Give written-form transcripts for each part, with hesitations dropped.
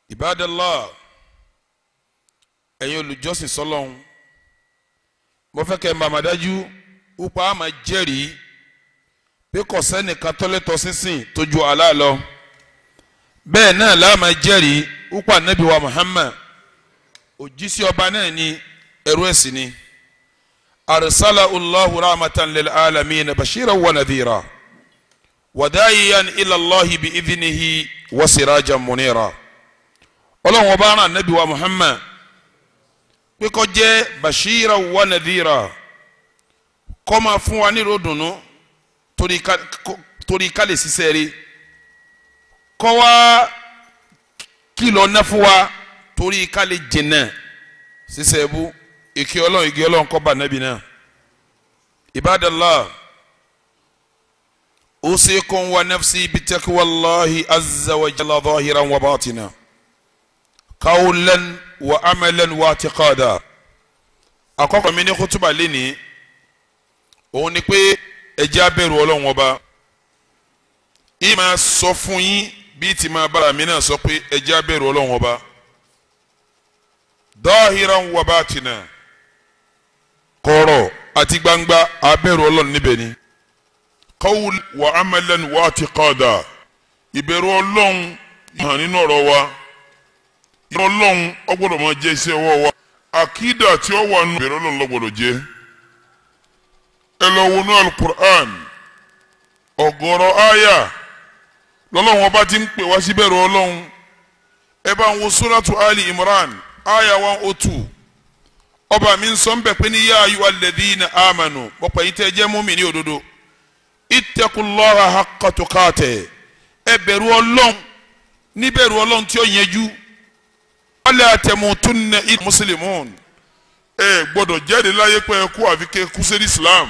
Ibadallah, ẹ̀yin olùjọ́sìn sọ́lọ́hun, mo fẹ́ kẹ́ máa dájú upa máa jẹ́rìí pé kò sẹ́nìkan tó lẹ́tọ̀ọ́ sísìn tó ju Allah lọ. Bẹ́ẹ̀ náà la máa jẹ́rìí upa Nabi wa Muhammad òjíṣẹ́ ọba náà ni ẹrú ẹ̀sìn ni. Arsalahu Allahu rahmatan lil alamin bashiran wa nadhira wa da'iyan ila Allahi bi idhnihi wa sirajan munira. Ọlọ́run ọba rán Nabi wa Muhammad pé kó jẹ́ bashira wa nadhira, kó máa fún wa ní ìròdùnnú torí ká lè ṣiṣẹ́ rí, kó wá kìlọ̀ ná fún wa torí ká lè jìnnà ṣiṣẹ́ bú. Ìkẹ́ Ọlọ́run kó bá Nabi náà. Ibadallah, usikum wa nafsi bitaqwallahi azza wa jalla zahiran wa batina, qawlan wa amalan wa i'tiqada. Àkọ́kọ́ mi ní khutuba leni òun ni pé ẹ jẹ́ á bẹ̀rù Ọlọ́run ọba. Ìmá sọ fún yín bí ti máa bára mi náà sọ pé ẹ jẹ́ á bẹ̀rù Ọlọ́run ọba. Zahiran wa batina, kọ̀rọ̀ àti gbangba á bẹ̀rù Ọlọ́run níbẹ̀ ni. Qawl wa amalan wa i'tiqada, ìbẹ̀rù Ọlọ́run hàn nínú ọ̀rọ̀ wa. Ọlọ́run ó gbọ́dọ̀ máa jẹ́ iṣẹ́ ọwọ́ wa. Àkídà tí ó wà nù ìbẹ̀rù Ọlọ́run ló gbọ́dọ̀ jẹ́. Ẹ lọ wọnú Al-Qur'an, ọ̀gọ̀rọ̀ àyà lọ́lọ́run ọba ti ń pè wá sí ìbẹ̀rù Ọlọ́run. Ẹ bá ń wo Suratu Ali Imran àyà 102. Ọba mi ń sọ ń bẹ̀ pé ní yā ayyuhal ladhīna āmanū, pọ̀pọ̀ yìí tẹ́ jẹ́ mùmínì òdodo. Ittaqullāha haqqa tuqātihi, ẹ bẹ̀rù Ọlọ́run ní bẹ̀rù Ọlọ́run tí ó yẹjú. Wala tamutunna illa muslimun, ẹ gbọ́dọ̀ jáde láyé pé ẹ kú àfi kẹ́ kú sí Islam.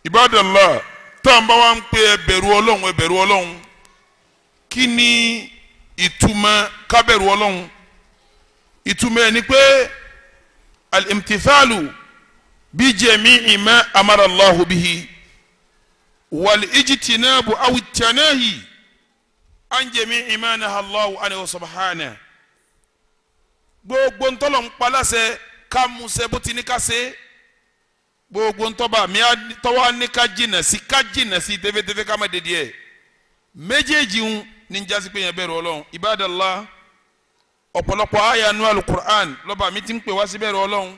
Ibadallah, tá n bá wá ń pè ẹ bẹ̀rù Ọlọ́run, ẹ bẹ̀rù Ọlọ́run, kí ni ìtumọ̀ ká bẹ̀rù Ọlọ́run? Ìtumọ̀ ẹ̀ ni pé al-imtithalu bi jami'i ma amara Allahu bihi wal ijtinabu aw at-tanahi an jami'i ma naha Allahu anhu subhanahu. Gbogbo ntọ́lọ̀ ń paláṣẹ ká musẹ́ bó ti ní ká ṣe, gbogbo ntọ́ba mi tọ́wọ́ ní ká jìnà sí tẹ́fẹ́tẹ́fẹ́ ká má dédé ẹ̀. Méjèèjì ń ní jásí pé yẹn bẹ̀rù Ọlọ́run. Ibadallah, ọ̀pọ̀lọpọ̀ àyà nu Al-Qur'an lọ́ba mi ti ń pè wá sí bẹ̀rù Ọlọ́run.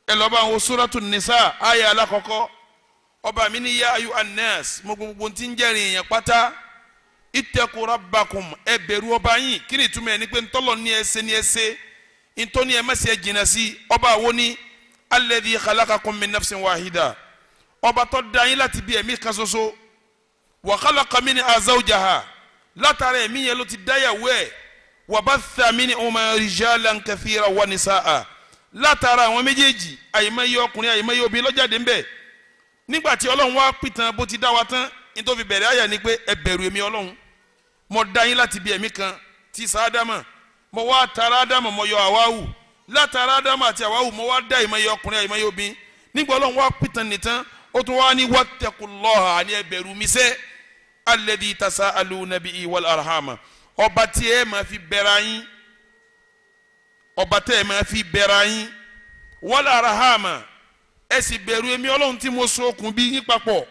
Ẹ lọ́ba wo Suratu Nisa àyà alákọ̀ọ́kọ́. Ọba mi ní yā ayyuhan nās, mo gbogbo ti ń jẹ́rìí yẹn pátá. Ittaqu rabbakum, ẹ bẹ̀rù ọba yín. Kí ni ìtumọ̀ ẹ̀ ni pé ntọ́lọ̀ ní ẹsẹ̀ ní ẹsẹ̀, ntọ́ni ẹ̀ mẹ́sẹ̀ jìnnà sí. Ọba wo ni alladhi khalaqakum min nafsin wahida, ọba tó dá yín láti bí ẹ̀mí kan ṣoṣo. Wa khalaqa minha zawjaha, látara ẹ̀mí yẹn ló ti dáyàwó ẹ̀. Wa batha minhuma rijalan kathiran wa nisaa, látara àwọn méjèèjì àyèmáyé ọkùnrin àyèmáyé obìnrin ló jáde ńbẹ̀. Nígbà tí Ọlọ́run wá pìtàn bó ti dá wa tán, nítorí bẹ̀rẹ̀ àyà ni pé ẹ bẹ̀rù èmi Ọlọ́run. Mo dá yín láti bí ẹ̀mí kan tí Ádámà, mo wá tara Ádámà mo yọ Háwáwù, látara Ádámà àti Háwáwù mo wá dá ìmọ̀ye ọkùnrin àìmọ̀ye obìnrin. Nígbà Ọlọ́run wá pìtàn nìtàn, ó tún wá ní wattaqullaha, ní ẹ bẹ̀rù mi sẹ́ alladhi tasa'aluna bihi wal arhama, ọba tí ẹ máa fi bẹ̀rẹ̀ yín, ọba tí ẹ máa fi bẹ̀rẹ̀ yín, wal arhama, ẹ sì bẹ̀rù èmi Ọlọ́run tí mo so okùn bí yín papọ̀.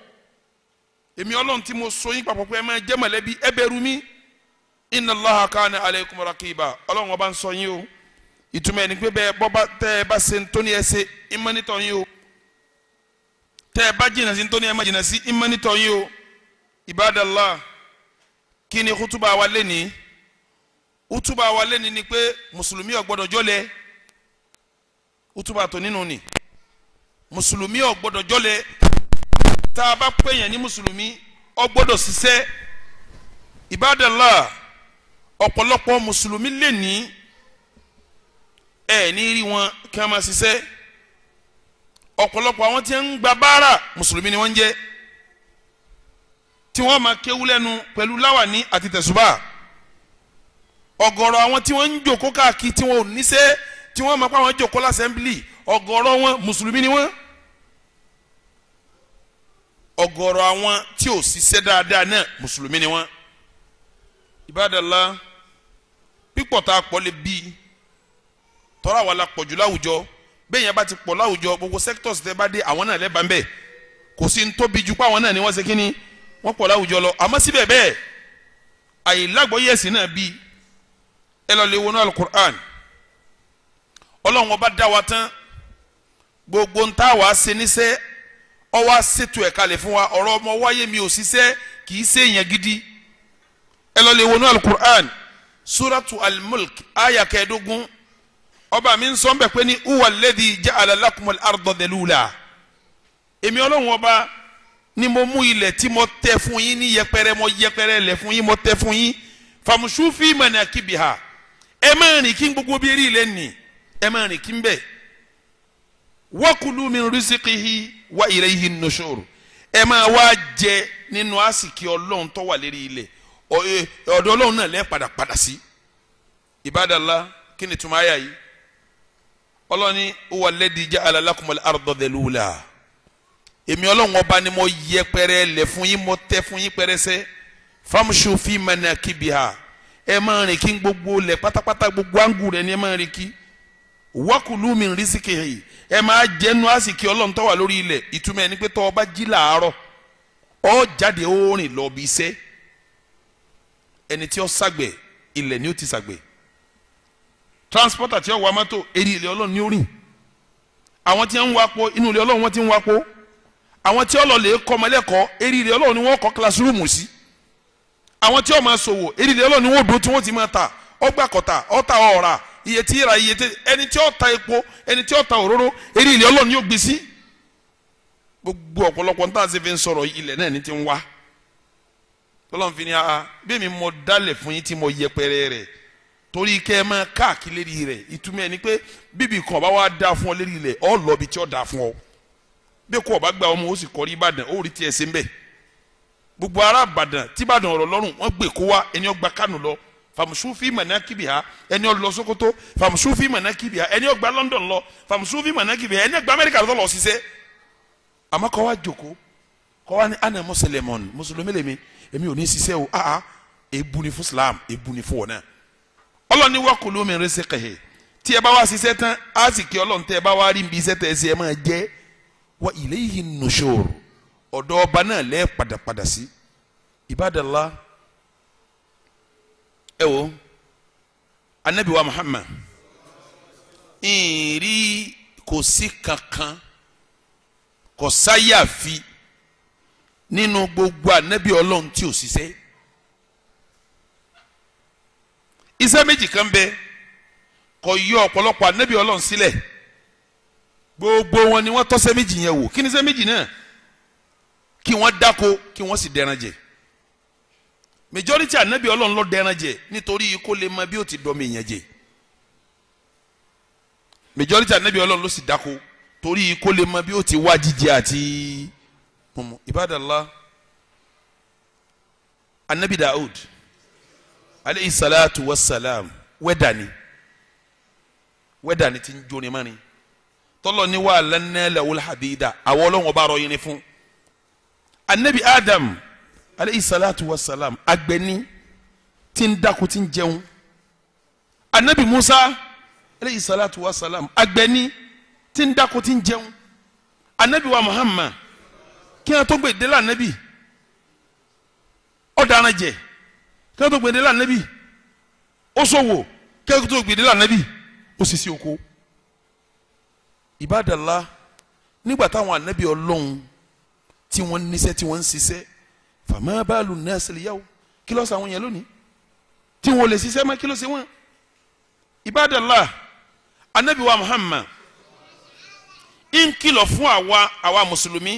Èmi Ọlọ́run tí mo so yín papọ̀ pé ẹ máa jẹ́ mọ̀lẹ́bí, ẹ bẹ̀rù mi. Inna Allaha kana alaykum raqiba, Ọlọ́run ọba ń sọ yín o. Ìtumọ̀ ẹni pé bẹ́ẹ̀ bọ́ba tẹ́ ẹ bá ṣe ntóni ẹ ṣe ìmọ̀nitọ̀ yín o. Tẹ́ ẹ bá jìnnà sí ntóni ẹ má jìnnà sí ìmọ̀nitọ̀ yín o. Ibadallah, kí ni khutuba wa lẹ́ni? Khutuba wa lẹ́ni ni pé mùsùlùmí ò gbọ́dọ̀ jọ́lẹ̀. Khutuba tó nínú ni mùsùlùmí ò gbọ́dọ̀ jọ́lẹ̀. Tá a bá pè yẹn ní mùsùlùmí ó gbọ́dọ̀ ṣiṣẹ́. Ibadallah, ọ̀pọ̀lọpọ̀ mùsùlùmí lè ní ẹ̀ ní rí wọn kí wọ́n máa ṣiṣẹ́. Ọ̀pọ̀lọpọ̀ àwọn tí ń gba báárà mùsùlùmí ni wọ́n ń jẹ́, tí wọ́n máa kéwú lẹ́nu pẹ̀lú láwàní àti tẹ̀sùbà. Ọ̀gọ̀rọ̀ àwọn tí wọ́n ń jòkó káàkiri tí wọ́n ò níṣẹ́, tí wọ́n máa pa àwọn jòkó lásẹ̀mbìlì, ọ̀gọ̀rọ̀ wọn mùsùlùmí ni wọ́n. Ọ̀gọ̀rọ̀ àwọn tí ò ṣiṣẹ́ dáadáa náà mùsùlùmí ni wọ́n. Ibadallah, pípọ̀ tá a pọ̀ lè bí tọ́ra wà la pọ̀jù láwùjọ bẹ́ẹ̀ yẹn bá ti pọ̀ láwùjọ gbogbo sectors tẹ́ bá dé àwọn náà lẹ́bàá ń bẹ̀ kò sí ń tóbi ju pé àwọn náà ni wọ́n ṣe kí ni wọ́n pọ̀ láwùjọ lọ àmọ́ síbẹ̀ bẹ́ẹ̀ àyílágbọ́yé ẹ̀sìn náà bí ẹ lọ lè wọnú alukur'an ọlọ́run ọba dá wa tán gbogbo ń tá wa ṣe níṣẹ́ ọ wá ṣètò ẹ̀ kalẹ̀ fún wa ọ̀rọ̀ ọmọ wáyé mi ò ṣiṣẹ́ kì í ṣe èèyàn gidi ẹ lọ lè wọnú alukur'an suratu al-mulk aya kẹẹ̀dógún ọba mi ń sọ ń bẹ̀ pé ní uwa alladhi ja'ala lakumul arda dhalula èmi ọlọ́run ọba ni mo mú ilẹ̀ tí mo tẹ́ fún yín ní yẹpẹrẹ mo yẹpẹrẹ lẹ̀ fún yín mo tẹ́ fún yín famshu fi manakibiha ẹ máa rìn kí n gbogbo bí eré ilẹ̀ nì ẹ máa rìn kí n bẹ̀ wakulu min rizqihi wa ilayhi nushur ẹ máa wá jẹ nínú àsìkí ọlọ́run tó wà lérí ilẹ̀ ọ̀dọ̀ ọlọ́run náà lẹ́ padà sí ibadallah kí ni tuma ayà yìí ọlọ́ni huwa alladhi ja'ala lakumul arda dhalula èmi ọlọ́run ọba ni mo yẹpẹrẹ lẹ̀ fún yín mo tẹ́ fún yín pẹrẹsẹ famshu fi manakibiha ẹ máa rìn kí n gbogbo lẹ̀ pátápátá gbogbo àǹgù rẹ̀ ni ẹ máa rìn kí wakulu min rizqihi ẹ máa jẹnu àsìkí ọlọ́run tó wà lórí ilẹ̀ ìtumọ̀ ẹni pé tó o bá jí làárọ̀ ọ jáde ó rìn lọ bí iṣẹ́ ẹni tí ó ṣàgbẹ̀ ilẹ̀ ni ó ti ṣàgbẹ̀ transporter tí ó wa mọ́tò eré ilẹ̀ ọlọ́run ni ó rìn àwọn tí ń wapo inú ilẹ̀ ọlọ́run wọ́n ti ń wapo àwọn tí ó lọ lè kọ́ ọmọlẹ́kọ̀ọ́ eré ilẹ̀ ọlọ́run ni wọ́n kọ́ classroom sí àwọn tí ó máa ṣòwò eré ilẹ̀ ọlọ́run ni wọ́n dúró tí wọ́n ti máa ta ọgbà kọ̀tà ọ̀tà ọ̀rà iye tí ra iye tí ẹni tí ó ta epo ẹni tí ó ta òróró eré ilẹ̀ ọlọ́run yóò gbé sí gbogbo ọ̀pọ̀lọpọ̀ níta ṣe fi ń sọ̀rọ̀ ilẹ̀ náà ní ti ń wá tọ́lọ́n fi ni bí mi mọ dálẹ̀ fún yín tí mo yẹpẹrẹ rẹ̀ torí kẹ́ ẹ máa káàkiri lérí rẹ̀ ìtumọ̀ ẹ̀ ni pé bíbí kan bá wá dá fún ọ lérí rẹ̀ ọ lọ bí tí ó dá fún ọ bí kò bá gba ọmọ ó sì kọrí Ìbàdàn ó rí tiẹ̀ sí ń bẹ̀ gbogbo ará Ìbàdàn tí Ìbàdàn ọ̀rọ̀ lọ́rùn wọ́n gbé kó wá ẹni ó gba Kánò lọ famshu fi manakibiha ẹni ó lọ Sókótó famshu fi manakibiha ẹni ó gba London lọ famshu fi manakibiha ẹni ó gba Amẹ́ríkà lọ ṣiṣẹ́ àmọ́ kọ́ wá jòkó kọ́ wá ní ana mùsùlùmí mùsùlùmí lèmi èmi ò ní ṣiṣẹ́ o ebu ni fún Islam ebu ni fún wọn náà ọlọ́ni wakulu min rizqihi tí ẹ bá wá ṣiṣẹ́ tán á sì kí ọlọ́run tẹ́ ẹ bá wá rí ibi iṣẹ́ tẹ́ ẹ ṣe ẹ máa jẹ́ wa ilayhi nushur ọ̀dọ̀ ọba náà lẹ́ padà sí ibadallah ẹ wo anabi wa Muhammad ìrì kò sí kankan kò sáyàfi nínú gbogbo anabi ọlọ́run tí ò ṣiṣẹ́ iṣẹ́ méjì kan bẹ kò yọ ọ̀pọ̀lọpọ̀ anabi ọlọ́run sílẹ̀ gbogbo wọn ni wọ́n tọ́ṣẹ́ méjì yẹn wò kí ni iṣẹ́ méjì náà kí wọ́n dáko kí wọ́n sì dẹran jẹ majority anabi ọlọ́run ló dẹran jẹ nítorí kó lè mọ bí ó ti dọ́mọ èèyàn jẹ majority anabi ọlọ́run ló sì dáko torí kó lè mọ bí ó ti wá jíjẹ àti mọ̀mọ́ ibadallah anabi Daud aleyhi salatu wa salam wẹ́dà ni ti ń jóni mọ́ni tọ́lọ̀ ní wà lẹ́nẹ́ lẹ́wọ́lá hadida àwọn ọlọ́run ọba rọ yín ni fún anabi Adam aleyhi salatu wa salam agbẹni tí ń dáko tí ń jẹun anabi Musa aleyhi salatu wa salam agbẹni tí ń dáko tí ń jẹun anabi wa Muhammad kí wọn tó gbé délé anabi ọ̀daràn jẹ kí wọn tó gbé délé anabi ó ṣòwò kí wọn tó gbé délé anabi ó sisi oko ibadallah nígbà táwọn anabi Ọlọ́run tí wọ́n níṣẹ́ tí wọ́n ń ṣiṣẹ́ fama balu nas al-yaw kí ló ṣe àwọn yẹn lónìí tí wọ́n lè ṣiṣẹ́ mọ́ kí ló ṣe wọ́n ibadallah anabi wa Muhammad ń kìlọ̀ fún àwa mùsùlùmí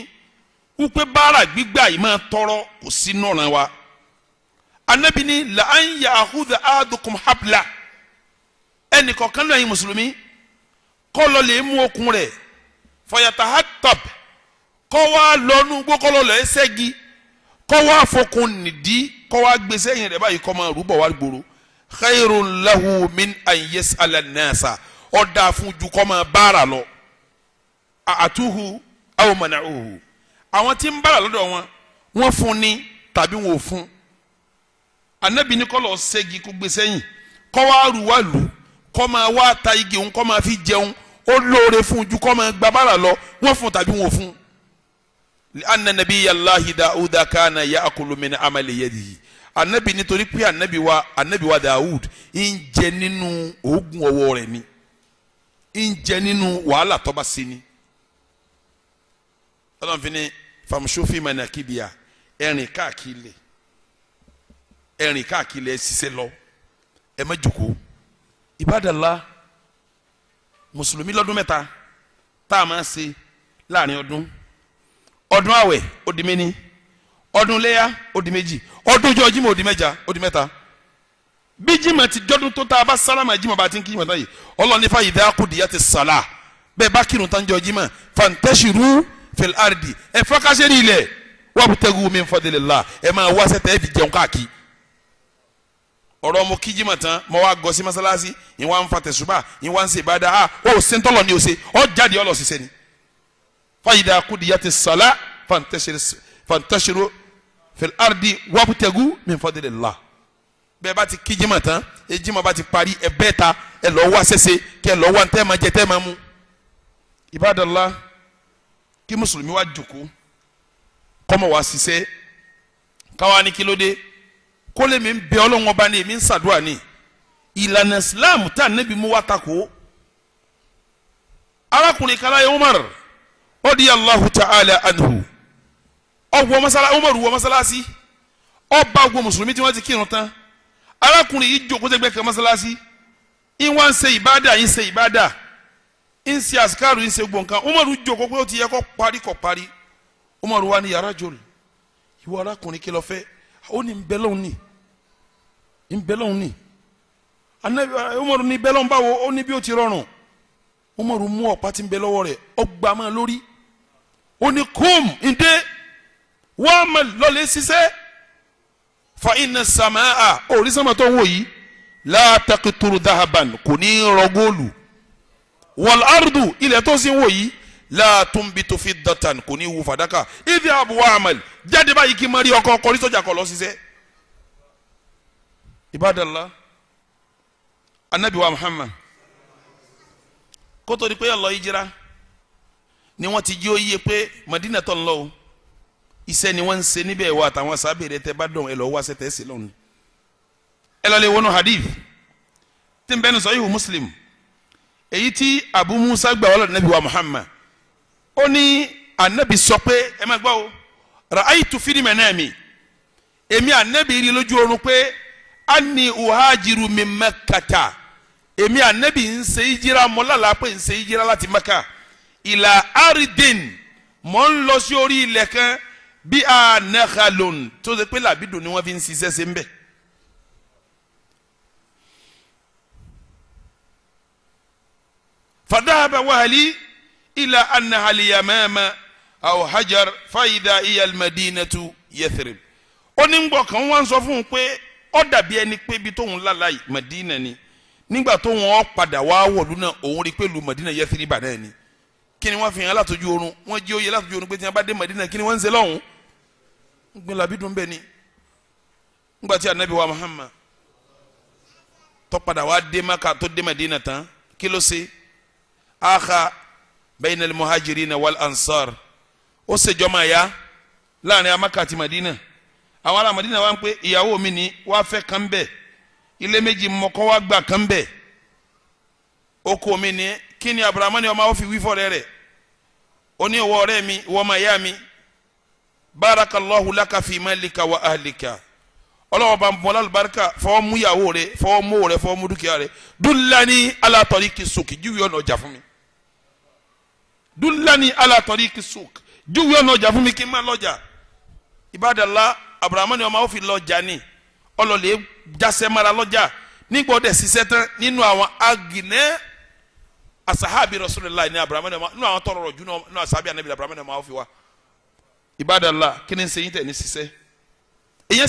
wípé báárà gbígbà yìí máa tọrọ kò sí nọ̀ràn wa anabi ni la an ya'khudha ahadukum habla ẹnì kọ̀ọ̀kan náà yìí mùsùlùmí kọ́ lọ lè mú okùn rẹ̀ fayatahattab kọ́ wá lọ́nu gbókọ́lọ́ lọ́ ẹsẹ́gi kọ́ wá fokùn nìdí kọ́ wá gbèsè yẹn rẹ̀ báyìí kọ́ máa rúbọ̀ wá gbòòrò khayrun lahu min an yas'ala an-nasa ọ̀dà fún ju kọ́ máa báárà lọ àtúhu aw mana'uhu àwọn tí ń bára lọ́dọ̀ wọ́n fún ni tàbí wọn ò fún anabi ní kọ́ lọ ṣẹ́gi kó gbèsè yìí kọ́ wá rù wá lù kọ́ máa wá ta igi òun kọ́ máa fi jẹun ó lóore fún ju kọ́ máa gba bára lọ wọ́n fún tàbí wọn fún. anna nabiyallahi Dawuda kana ya'kulu min amali yadihi anabi nítorí pé anabi wa Dawud ń jẹ nínú oògùn ọwọ́ rẹ̀ ni ń jẹ nínú wàhálà tó bá ṣe ni. ọlọ́run fi ní famshufi manakibiya ẹ̀rìn káàkiri ẹ ṣiṣẹ́ lọ ẹ má jókòó. Ibadallah mùsùlùmí lọ́dún mẹ́ta tá a máa ṣe láàrin ọdún àwẹ̀ ó di méní ọdún léyà ó di méjì ọdún ọjọ́ Jímọ̀ ó di mẹ́ja ó di mẹ́ta. bí Jímọ̀ ti dọ́dún tó tá a bá sálámà Jímọ̀ bá ti ń kí Jímọ̀ tán yìí Ọlọ́run ní fa idha qudiyati salah bẹ́ẹ̀ bá kírun tán jọ Jímọ̀ fantashiru fil ardi ẹ fọ́kásẹ́ ní ilẹ̀ wabtagu min fadlillah ẹ máa wá sẹ́tẹ̀ ẹ fi jẹun káàkiri. ọ̀rọ̀ mo kí Jímọ̀ tán mo wá gọ sí masalasi yín wá ń fa tẹ̀sùbà yín wá ń ṣe ìbádà ó sentọ́lọ̀ ni ó ṣe ọ́ jáde ọlọ́ ṣiṣẹ́ ni. fa idha qudiyati salah fantashiru fil ardi wabtagu min fadlillah bẹ́ẹ̀ bá ti kí Jímọ̀ tán Jímọ̀ bá ti parí ẹ bẹ́ẹ̀ ta ẹ lọ́ wá ṣẹṣẹ kẹ lọ́ wá ntẹ́ máa jẹ tẹ́ máa mú. Ibadallah kí mùsùlùmí wá jòkó kọ́mọ wá ṣiṣẹ́ káwa ní kílódé kó lè mi bẹ Ọlọ́run ọba ní èmi ń ṣàdúrà ní ìlànà Islam tá Ànábì mú wá takò. arákùnrin kan láyé Umar radiyallahu ta'ala anhu Umar wọ masalasi ọba ogun mùsùlùmí tí wọ́n ti kírun tán arákùnrin yìí jókòó tẹ́gbẹ́ kan masalasi ìwọ́n ń ṣe ìbádà ń ṣe àsìkárù ń ṣe gbọ̀ǹkan Umar jókòó pé ó ti yẹ kó parí kó parí Umar wà ní yàrá jòlù ìwọ arákùnrin kí ló fẹ́ ó ní nbẹ́lọ́hún ní anabi Umar ní bẹ́lọ́hún báwo ó ní bí ó ti rọrùn Umar mú ọ̀pá tí ń bẹ lọ́wọ́ rẹ̀ ọgbà máa lórí ó ní kúm ǹdẹ́ wọ́n máa lọ́lẹ̀ ṣiṣẹ́ fa inna samaa orí sánmà tó ń wò yìí la taqturu dhahaban kò ní rọ góòlù wal ardu ilẹ̀ tó sì ń wò yìí la tunbitu fiddatan kò ní wù fàdákà ìdí àbúwá àmàlì jáde báyìí kí n má rí ọkọ kọrí sọjà kọ lọ ṣiṣẹ́. Ibadallah anabi wa Muhammad kótó di pé ọlọ ìjìrá ni wọ́n ti jí ó yíye pé Madina tó ń lọ o iṣẹ́ ni wọ́n ń ṣe níbẹ̀ wá àtàwọn sábẹ̀rẹ̀ tẹ́ bá dùn ẹ lọ wá sẹ́tẹ̀ sí lọ́nà ẹ lọ lè wọnú hadith tí n bẹ́ẹ̀ Sahihu Muslim èyí tí Abu Musa gbà wọ́n lọ anabi wa Muhammad ó ní anabi sọ pé ẹ má gbọ́ o ra'aytu fi manami èmi anabi rí lójú oorun pé anni uhajiru min Makkata èmi anabi ń ṣe ìjìrá mọ́lálà pé ń ṣe ìjìrá láti Maka ìlà aridin mọ́ ń lọ sí orí ilẹ̀ kan bí a nakhalun tó ṣe pé làbídùn ni wọ́n fi ń ṣiṣẹ́ ṣe ń bẹ̀. fadahaba wahali ila anna haliyamama aw hajar faida iya almadinatu Yathrib ó ní gbọ́ kan wọ́n sọ fún un pé ó dàbí ẹni pé ibi tóun lálàá Madina ni nígbà tó wọn padà wá wọ̀lú náà òun rí pé lu Madina Yathrib náà ni kí ni wọ́n fi hàn látọjú oorun wọ́n jí oyè látọjú oorun pé tí wọ́n bá dé Madina kí ni wọ́n ń ṣe lọ́hùn gbin làbídùn bẹ́ẹ̀ ni nígbà tí anabi wa Muhammad tó padà wá dé Maka tó dé Madina tán kí ló ṣe akha bayna al-muhajirina wal ansar ó ṣe jọmọ ya láàrin Maka àti Madina àwọn ará Madina wá ń pé ìyàwó mi ni wàá fẹ́ kan bẹ́ẹ̀ ilé méjì mọ́kọ́ wá gbà kan bẹ́ẹ̀ oko mi ni kí ni Abrahamu ni ọmọ àwọn fi wí fọ́ọ̀rẹ́ rẹ̀ ó ní ìwọ ọ̀rẹ́ mi ìwọ ọmọ ìyá mi barakallahu laka fi malika wa ahlika ọlọ́wọ́ bá ń bọ́ lálùbáríkà fọwọ́ mú ìyàwó rẹ̀ fọwọ́ mú rẹ̀ fọwọ́ mú dúkìá rẹ̀ dullani ala tariki suq júwe ọ̀nà ọjà fún mi dullani ala tariki suq júwe ọ̀nà ọjà fún mi kí n má lọ́jà Ibadallah Abrahamu ni ọmọ àwọn fi lọ́jà ni ọlọ́lẹ̀ jásẹ́ mara lọ́jà nígbà ọdẹ ṣiṣẹ́ tán nínú àwọn agìnẹ́ asahabi Rasulillah ní Abrahamu nínú àwọn tọrọ rọ̀jú nínú asahabi anabi Abrahamu ní ọmọ àwọn fi wá. Ibadallah kí ni ń ṣe yín tẹ̀ ní ṣiṣẹ́ èyàn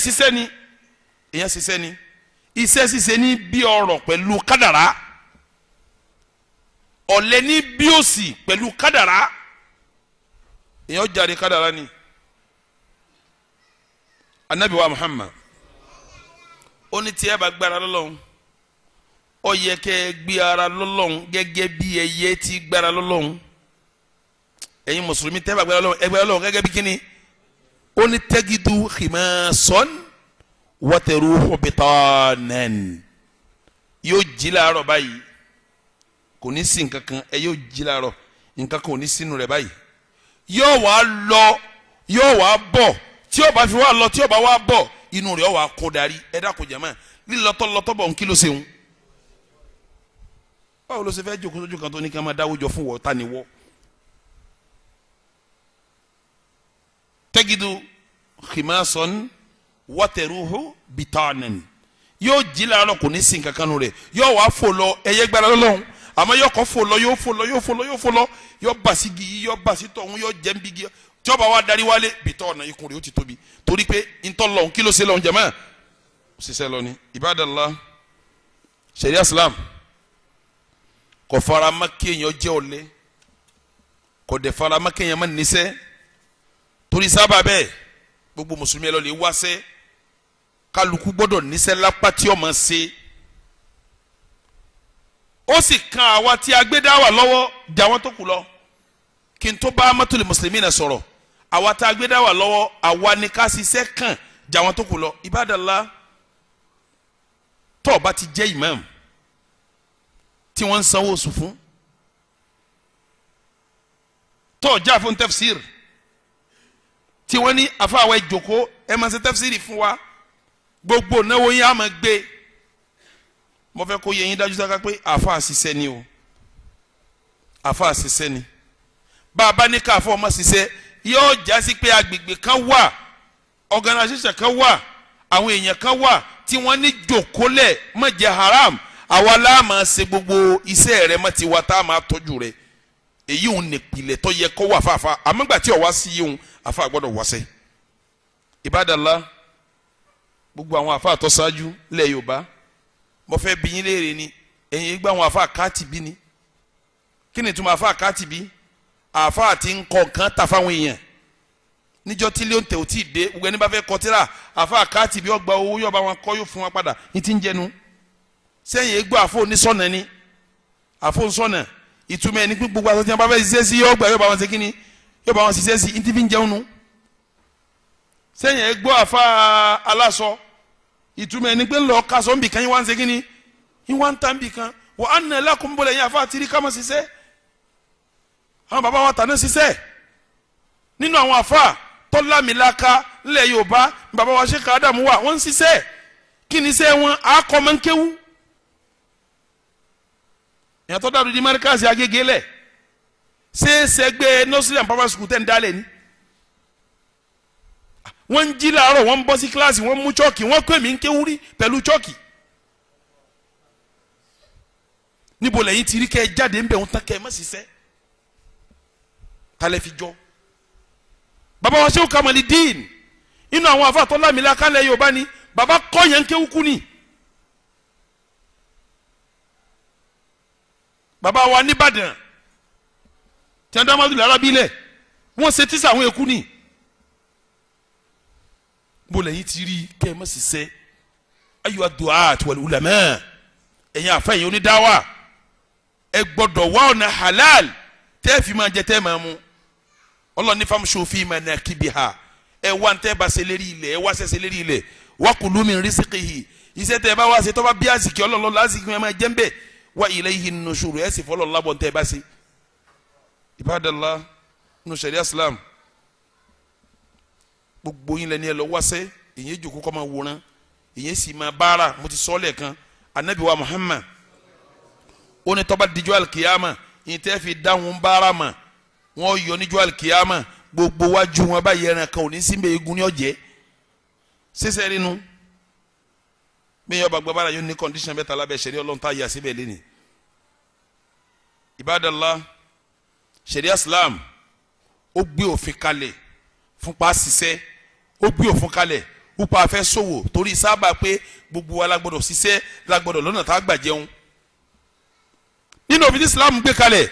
ṣiṣẹ́ ni iṣẹ́ ṣiṣẹ́ ní bí ọrọ̀ pẹ̀lú kádàrá ọ̀lẹ ní bí òsì pẹ̀lú kádàrá èyàn jáde kádàrá ni anabi wa Muhammad ó ní tí ẹ bá gbára lọ́lọ́run ó yẹ kẹ́ gbé ara lọ́lọ́run gẹ́gẹ́ bí ẹyẹ tí gbára lọ́lọ́run ẹ̀yin mùsùlùmí tẹ́ bá gbára lọ́lọ́run ẹ gbára lọ́lọ́run gẹ́gẹ́ bí kíni ó ní tagidu khimason wa taruhu bitanan yóò jí láàárọ̀ báyìí kò ní sí nǹkan kan ẹ yóò jí láàárọ̀ nǹkan kan ò ní sínú rẹ̀ báyìí yóò wá lọ yóò wá bọ̀ tí ó bá fi wá lọ tí ó bá wá bọ̀ inú rẹ̀ ó wá kó darí ẹ dákun jàmá lílọ́tọ́ bọ̀ ń kí ló ṣe ń báwo ló ṣe fẹ́ jókòó sójú kan tó ní ká máa dáwọ́ jọ fún wọ́ ta ni wọ́ tagidu khimason wa taruhu bitanan yóò jí láàárọ̀ kò ní sin kankan rẹ̀ yóò wá fò lọ ẹyẹ gbára lọ́lọ́run àmọ́ yóò kọ́ fò lọ yóò fò lọ yóò bà sí gi yóò bà sí tọ̀hún yóò jẹ́ nbí gi tí ọba wa darí wálé bìtọ́ ọ̀nà ikùn rẹ̀ ó ti tóbi torí pé ntọ́lọ́hún kí ló ṣe lọ́hún jẹ́mọ́ ṣiṣẹ́ lọ ni ibadallah sharia islam kò fara mọ́ kéèyàn jẹ́ ọ̀lẹ kò dẹ̀ fara mọ́ kéèyàn má níṣẹ́ torí sábà bẹ́ẹ̀ gbogbo mùsùlùmí ẹ lọ lè wáṣẹ́ kálukú gbọ́dọ̀ níṣẹ́ lápá tí ó máa ṣe ó sì kan àwa tí a gbé dá wà lọ́wọ́ jà wọ́n tó kù lọ kí n tó bá amatul muslimin náà sọ̀rọ̀ àwa tá a gbé dá wà lọ́wọ́ àwa ni ká ṣiṣẹ́ kàn jà wọ́n tó kù lọ ibadallah tó o bá ti jẹ́ imam tí wọ́n ń sanwó oṣù fún tó o já fún tafsir tí wọ́n ní àfàwọ̀ ìjòkó ẹ máa ṣe tafsiri fún wa gbogbo náwó yín á máa gbé mo fẹ́ kó yẹ yín dájú sáká pé àfa àṣìṣe ni o àfa àṣìṣe ni bá a bá ní ká àfọ ọmọ ṣiṣẹ́ yóò jásí pé agbègbè kan wà organisation kan wà àwọn èèyàn kan wà tí wọ́n ní jòkólẹ̀ má jẹ́ haram àwa la máa ṣe gbogbo iṣẹ́ rẹ̀ má ti wá tá a máa tọ́jú rẹ̀ èyí òun nìpìlẹ̀ tó yẹ kó wà fáfá àmọ́gbà tí ò wá sí yìí àfa gbọ́dọ̀ wáṣẹ́ ibadallah gbogbo àwọn àfa tó ṣáájú lẹ̀ Yorùbá mo fẹ́ bi yín léèrè ni ẹ̀yin gbọ́ àwọn àfa kátìbí ni kí ni ìtumọ̀ àfa kátìbí àfa àti nkọ̀ nǹkan ta fáwọn èèyàn níjọ́ tí léon tẹ̀ ò tí ì dé gbogbo ẹni bá fẹ́ kọtíra àfa kátìbí ọgbà owó yóò bá wọn kọ́ yóò fún wọn padà ní ti ń jẹnu sẹ́yìn gbọ́ àfọ onísọ̀nà ni àfọ onísọ̀nà ìtumọ̀ ẹni pé gbogbo àtọ́jú bá fẹ́ ṣiṣẹ́ sí yóò gbà yóò bá wọn ṣe kíni yóò bá wọn ṣiṣẹ́ sí ní ti fi ń jẹun nu sẹ́yìn gbọ́ àfa aláṣọ ìtumọ̀ ẹni pé ńlọ kásọ̀ ń bì kan yín wá ń ṣe kíni yín wá ń tà ń bì kan wọ́n á nà lakum bọ́lẹ̀ yín àfa àtìrí ká máa ṣiṣẹ́ àwọn bàbá wa tàná ṣiṣẹ́ nínú àwọn àfa tọ́lámìlaka ńlẹ̀ Yorùbá bàbá wa Sheikh Adamu wà wọ́n ń ṣiṣẹ́ kí ni iṣẹ́ wọn àkọ́ máa ń kéwú ìyàtọ̀ dàdú di mẹ́ríkàsì Agége lẹ̀ ṣé sẹ́gbẹ́ nursery and primary school tẹ̀ ń dálẹ̀ ni wọ́n ń jí láàárọ̀ wọ́n ń bọ́ sí kíláàsì wọ́n mú chọ́ọ̀kì wọ́n kọ́ èmi ń kéwúrí pẹ̀lú chọ́ọ̀kì níbo lẹ́yìn tí rí kẹ́ ẹ jáde ń bẹ̀ wọ́n tán kẹ́ ẹ má ṣiṣẹ́ kálẹ̀ fi jọ bàbá wa Sheikh Kamalidin inú àwọn àfàtọ́ lámìlá kálẹ̀ Yorùbá ni bàbá kọ́ yẹn ń kéwú kú ni bàbá wa nìbàdàn tí wọ́n dá Amadu Larabi lẹ̀ wọ́n ṣe tíṣà àwọn èkú ni bó lẹ́yìn ti rí kẹ́ ẹ má ṣiṣẹ́ ayu ad-du'at wal ulama ẹ̀yin àfẹ́yìn onídáwà ẹ gbọ́dọ̀ wá ọ̀nà halal tẹ́ fi máa jẹ tẹ́ máa mu ọlọ́ni famshu fi manakibiha ẹ wá ń tẹ́ bá ṣe lérí ilẹ̀ ẹ wá ṣẹṣẹ lérí ilẹ̀ wa kulu min rizqihi iṣẹ́ tẹ́ bá wá ṣe tó bá bí àsìkí ọlọ́lọ́ lásìkí ẹ máa jẹ́ ń bẹ̀ wa ilayhi nushur ẹ sì fọlọ́ lábọ̀ ń tẹ́ bá ṣe ibadallah nù sharia islam gbogbo yín lẹni ẹ lọ wáṣẹ èyí jòkó kọ́ máa wòran èyí sì máa bára mo ti sọ lẹ́ẹ̀kan anabi wa Muhammad ó ní tó bá dijọ́ alikiyama yìí tẹ́ fi dáhùn bára mà wọ́n yọ níjọ́ alikiyama gbogbo wájú wọn bá yẹran kan ò ní sí mbẹ́ egun ní ọ̀jẹ́ sísẹ́ rinú bẹ́ẹ̀ yọba gbọ́ bára yóò ní kọ́ndíṣàn bẹ́ẹ̀ tala bẹ́ẹ̀ sẹ́rí ọlọ́run tá a yà síbẹ̀ lẹ́ni ibadallah sẹ́rí islam ó gbé òfin kalẹ̀ fún pa ṣiṣẹ́ ó gbé òfin kalẹ̀ wúpa afẹ́ ṣòwò torí sábà pé gbogbo wa la gbọ́dọ̀ ṣiṣẹ́ la gbọ́dọ̀ lọ́nà tá a gbà jẹun nínú òfin islam gbé kalẹ̀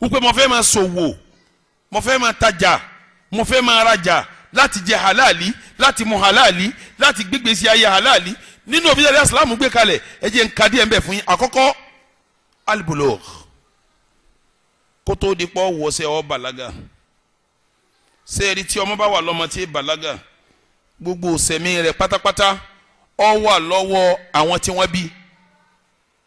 wípé mo fẹ́ máa ṣòwò mo fẹ́ máa tajà mo fẹ́ máa rajà láti jẹ halali láti mu halali láti gbégbèsè ayé halali nínú òfin ṣẹ̀ríà Islam gbé kalẹ̀ ẹ jẹ́ n ka díẹ̀ ń bẹ fún yín. àkọ́kọ́ al-bulugh kótó dípọ̀ wọ́sẹ̀ ọ bàlágà sẹ́ẹ̀rì tí ọmọ bá wà lọ́mọ tí bàlágà gbogbo sẹ̀mí rẹ̀ pátápátá ọ wà lọ́wọ́ àwọn tí wọ́n bí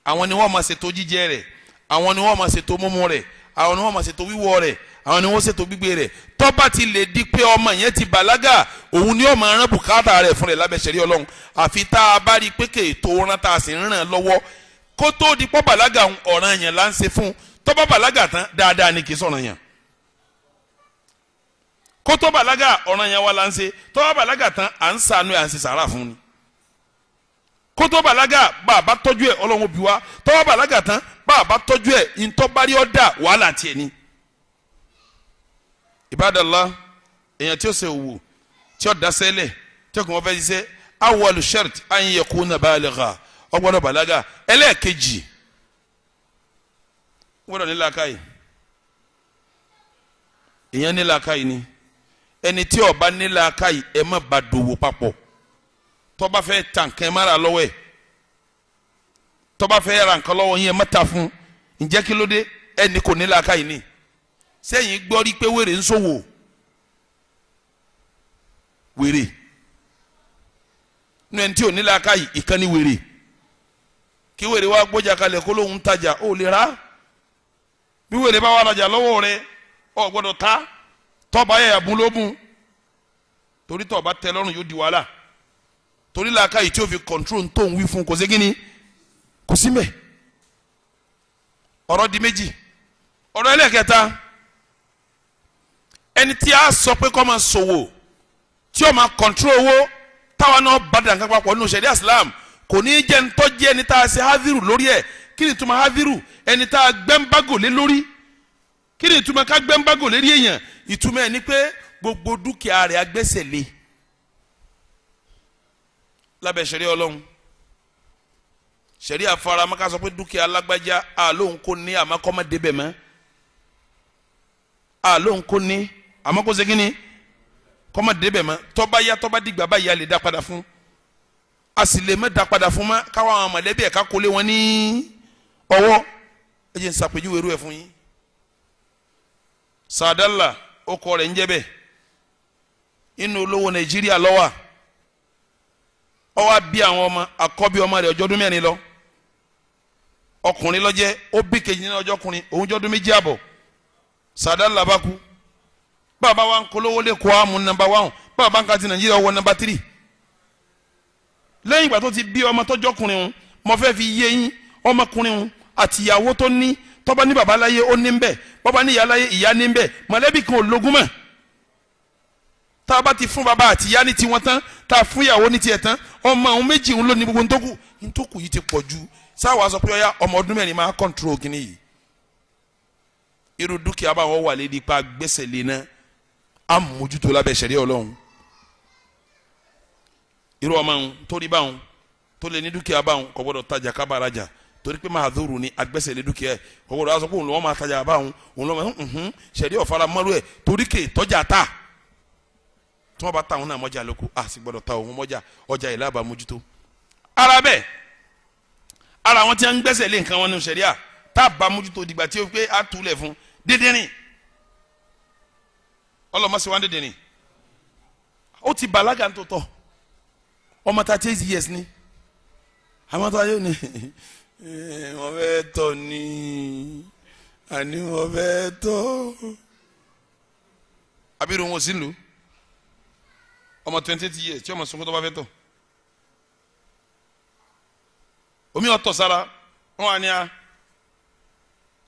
àwọn ni wọ́n máa ṣètò jíjẹ rẹ̀ àwọn ni wọ́n máa ṣètò mímu rẹ̀ àwọn ni wọ́n máa ṣètò wíwọ̀ rẹ̀ àwọn ni wọ́n ṣètò gbígbé rẹ̀ tó bá ti lè di pé ọmọ yẹn ti bàlágà òun ni ó máa rán bùkátà rẹ̀ fún rẹ̀ lábẹ́ ṣẹ̀ríà Ọlọ́run àfi tá a bá rí i pé kéètò rán tá a sì ń ràn lọ́wọ́ kó tó di pọ́ bàlágà ọ̀ràn yẹn là ń ṣe fún tó bá bàlágà tán dáadáa ni kì í sọ̀ràn yẹn kó tó bàlágà ọ̀ràn yẹn wà là ń ṣe tó bá bàlágà tán à ń ṣàánú à ń ṣe sàrà fún ni kó tó bàlágà bá a bá tọ́jú ẹ̀ Ọlọ́run bí wa tó bá bàlágà tán bá a bá tọ́jú ẹ̀ ntọ́bárí ọ̀dà wàhálà tiẹ̀ ni. Ibadallah èèyàn tí ó ṣe òwò tí ó dasẹ́lẹ̀ tí ó kàn wọ́n fẹ́ ṣiṣẹ́ awwalu shart an yakuna baligha ó gbọ́dọ̀ bàlágà ẹlẹ́ẹ̀kejì gbọ́dọ̀ ní làákàyè èèyàn ní làákàyè ni ẹni tí ó bá ní làákàyè ẹ má bá dòwò papọ̀ tó bá fẹ́ ta nǹkan ẹ má ra lọ́wọ́ ẹ̀ tó bá fẹ́ ra nǹkan lọ́wọ́ yín ẹ má ta fún ǹjẹ́ kí ló dé ẹni kò ní làákàyè ni sẹ́yìn gbọ́ rí pé wèrè ń ṣòwò wèrè nínú ẹni tí ò ní làákàyè ìkànnì wèrè kí wèrè wá gbọ́jà kalẹ̀ kó lóun tajà ó lè ra bí wèrè bá wà rajà lọ́wọ́ rẹ ọ gbọ́dọ̀ ta tọ́ba yẹ abún lóbún torí tọ́ba tẹ lọ́rùn yóò di wàhálà torí làákàyè tí ó fi kọ̀ntrol tó ń wí fún kò sí kíni kò sí mẹ́ ọ̀rọ̀ di méjì ọ̀rọ̀ ẹlẹ́kẹta ẹni tí a sọ pé kó máa ṣòwò tí ó máa kọ̀ntrol owó táwa náà bá dàn kápá pọ̀ nínú ṣẹ̀ríà Islam kò ní jẹ́ ntọ́jú ẹni tá a ṣe hádìrù lórí ẹ̀ kí ni ìtumọ̀ hádìrù ẹni tá a gbẹ́ńbágò lé lórí kí ni ìtumọ̀ ká gbẹ́ńbágò lérí èèyàn ìtumọ̀ ẹ̀ ni pé gbogbo dúkìá rẹ̀ agbẹ́sẹ̀ lé lábẹ́ ṣẹ̀ríà Ọlọ́run ṣẹ̀ríà faramọ́ ká sọ pé dúkìá alágbájá àlóhùn kò ní àmọ́ kó má débẹ̀ mọ́ àlóhùn kò ní àmọ́ kó ṣe kí ni kó má débẹ̀ mọ́ tọ́ba yá tọ́ba dìgbà báyìí a lè dá padà fún a sì lè má dá padà fún mọ́ káwọn àwọn mọ̀lẹ́bí ẹ̀ ká kólé wọn ní ọwọ́ ẹ jẹ́ n ṣàpèjúwe irú ẹ̀ fún yín Sàdálà ọkọ rẹ̀ ń jẹ́ bẹ́ẹ̀ inú olówó Nàìjíríà lọ́wọ́ ó wá bí àwọn ọmọ àkọ́bí ọmọ rẹ̀ ọjọ́ ọdún mẹ́rin lọ ọkùnrin ló jẹ́ ó bí kejì nínú ọjọ́ ọkùnrin òun jọ́ ọdún méjì àbọ̀ Sàdálà bá kú bàbá wa ń kolówó lè kó àmú nàmbà wáhùn bàbá ń ka ti Nàìjíríà wọ nàmbà 3 lẹ́yìn ìgbà tó ti bí ọmọ tọ́jọ́ ọkùnrin òun mo fẹ́ fi yé yín ọmọkùnrin òun àtìyàwó tó ní tọ́ba ní bàbá láyé ó ní bẹ́ẹ̀ bọ́ba ní ìyá láyé ìyá ní bẹ́ẹ̀ mọ̀lẹ́bí kan ò lógún mọ́ tá a bá ti fún bàbá àti ìyá ní tiwọn tán tá a fún ìyàwó ní tiẹ̀ tán ọmọ àwọn méjì ń lò ní gbogbo ntòkù yìí ti pọ̀ ju sáwà sọ pé ọyá ọmọ ọdún mẹ́rin máa kọ́ńtrol kìíní yìí irú dúkìá báwọn wà lédi pa gbèsè lé náà á mójútó lábẹ́ ṣẹ̀ríà Ọlọ́run irú ọmọ àwọn tó rí báwọn tó lè ní dúkìá báwọn kò gbọdọ̀ tajà kábàrájà torí pé máa dúró ní agbẹ́sẹ̀ lé dúkìá ẹ̀ kò gbọdọ̀ aṣọ pé òun lọ́wọ́ máa tajà báwọn òun lọ́wọ́ ṣẹ̀ríà ọ̀fara mọ́rú ẹ̀ torí kè tọ́jà ta tí wọ́n bá ta àwọn náà mọ́jà lóko a sì gbọdọ̀ ta òun mọ́jà ọjà ìlà àbá mójútó. ara bẹ́ẹ̀ ara àwọn tí wọ́n ń gbẹ́sẹ̀ lé nǹkan wọn ní ṣẹ̀ríà tá a bá mójútó dìgbà tí ó pé a túlẹ̀ fún dídín ọlọ́mọsí wa dídín ó ti bàlágà tó tọ̀ ọmọ 38 years ni àwọn tó ayé ni wọ́n fẹ́ tọ̀ ni àní wọ́n fẹ́ tọ̀ abiru wọn sí lù ọmọ 28 years tí ọmọ sunkún tó bá fẹ́ tọ̀ omi ọ̀tọ̀ sára wọn wà ní a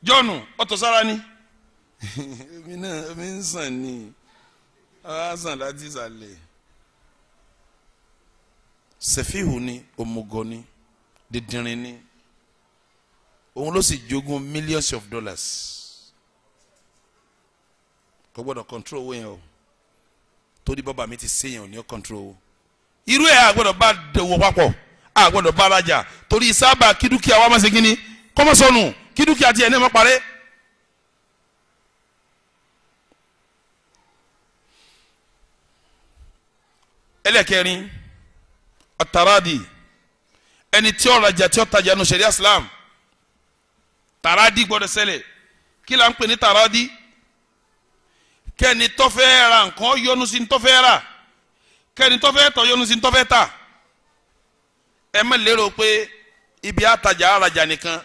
jọ́ọ̀nù ọ̀tọ̀ sára ni omi náà omi ń sàn ni a sàn láti ìsàlẹ̀ sẹfíhù ni òmùgọ̀ ni dídìrín ni òun ló sì jogún millions of dollars kò gbọ́dọ̀ control owó yẹn o torí bàbá mi ti sèyàn ò ní control owó irú ẹ̀ àgbọ́dọ̀ bá dòwò papọ̀ àgbọ́dọ̀ bá rajà torí sábà kí dúkìá wa máa ṣe kíni kọ́mọ́sọ̀nù kí dúkìá tiẹ̀ ní ẹ̀ má parẹ́. ẹlẹ́kẹrin ataradi ẹni tí ó rajà tí ó tajà nù ṣẹ̀ríà Islam tàràdí gbọ́dọ̀ ṣẹlẹ̀ kí la ń pè ní tàràdí kẹ́ni tó fẹ́ ra nǹkan yọ́nú sí tó fẹ́ rà kẹ́ni tó fẹ́ tà yọ́nú sí tó fẹ́ tà ẹ má lérò pé ibi àtajà arajà nìkan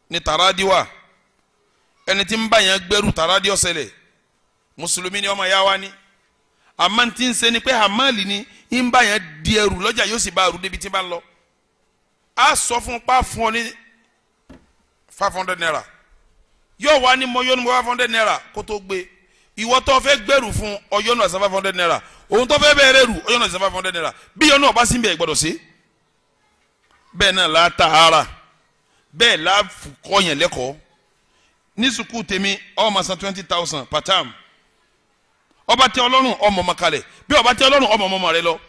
ni tàràdí wà ẹni tí ń bá yẹn gbẹ́rù tàràdí ó ṣẹlẹ̀ mùsùlùmí ni ọmọ ya wa ni àmọ́ tí ń ṣe ni pé hamali ni ń bá yẹn di ẹrù lọ́jà yóò sì bá ẹrù débi tí bá ń lọ a sọ fún pa fún ọ ní 500 naira yóò wá ní mọ́yọ́nù 500 naira kó tó gbé ìwọ tó fẹ́ gbẹ́rù fún ọyọ́nù àti 500 naira òun tó fẹ́ bẹ̀rẹ̀ rù ọyọ́nù àti 500 naira bí ọ̀nà ọba sí bẹ́ẹ̀ gbọ́dọ̀ sí bẹ́ẹ̀ náà la ta ara bẹ́ẹ̀ la kọ́ yẹn lẹ́kọ̀ọ́ ní sukuu tèmi ọmọ san 20,000 per term ọba tẹ ọlọ́run ọmọ makalẹ̀ bí ọba tẹ ọlọ́run ọmọ ọmọ rẹ lọ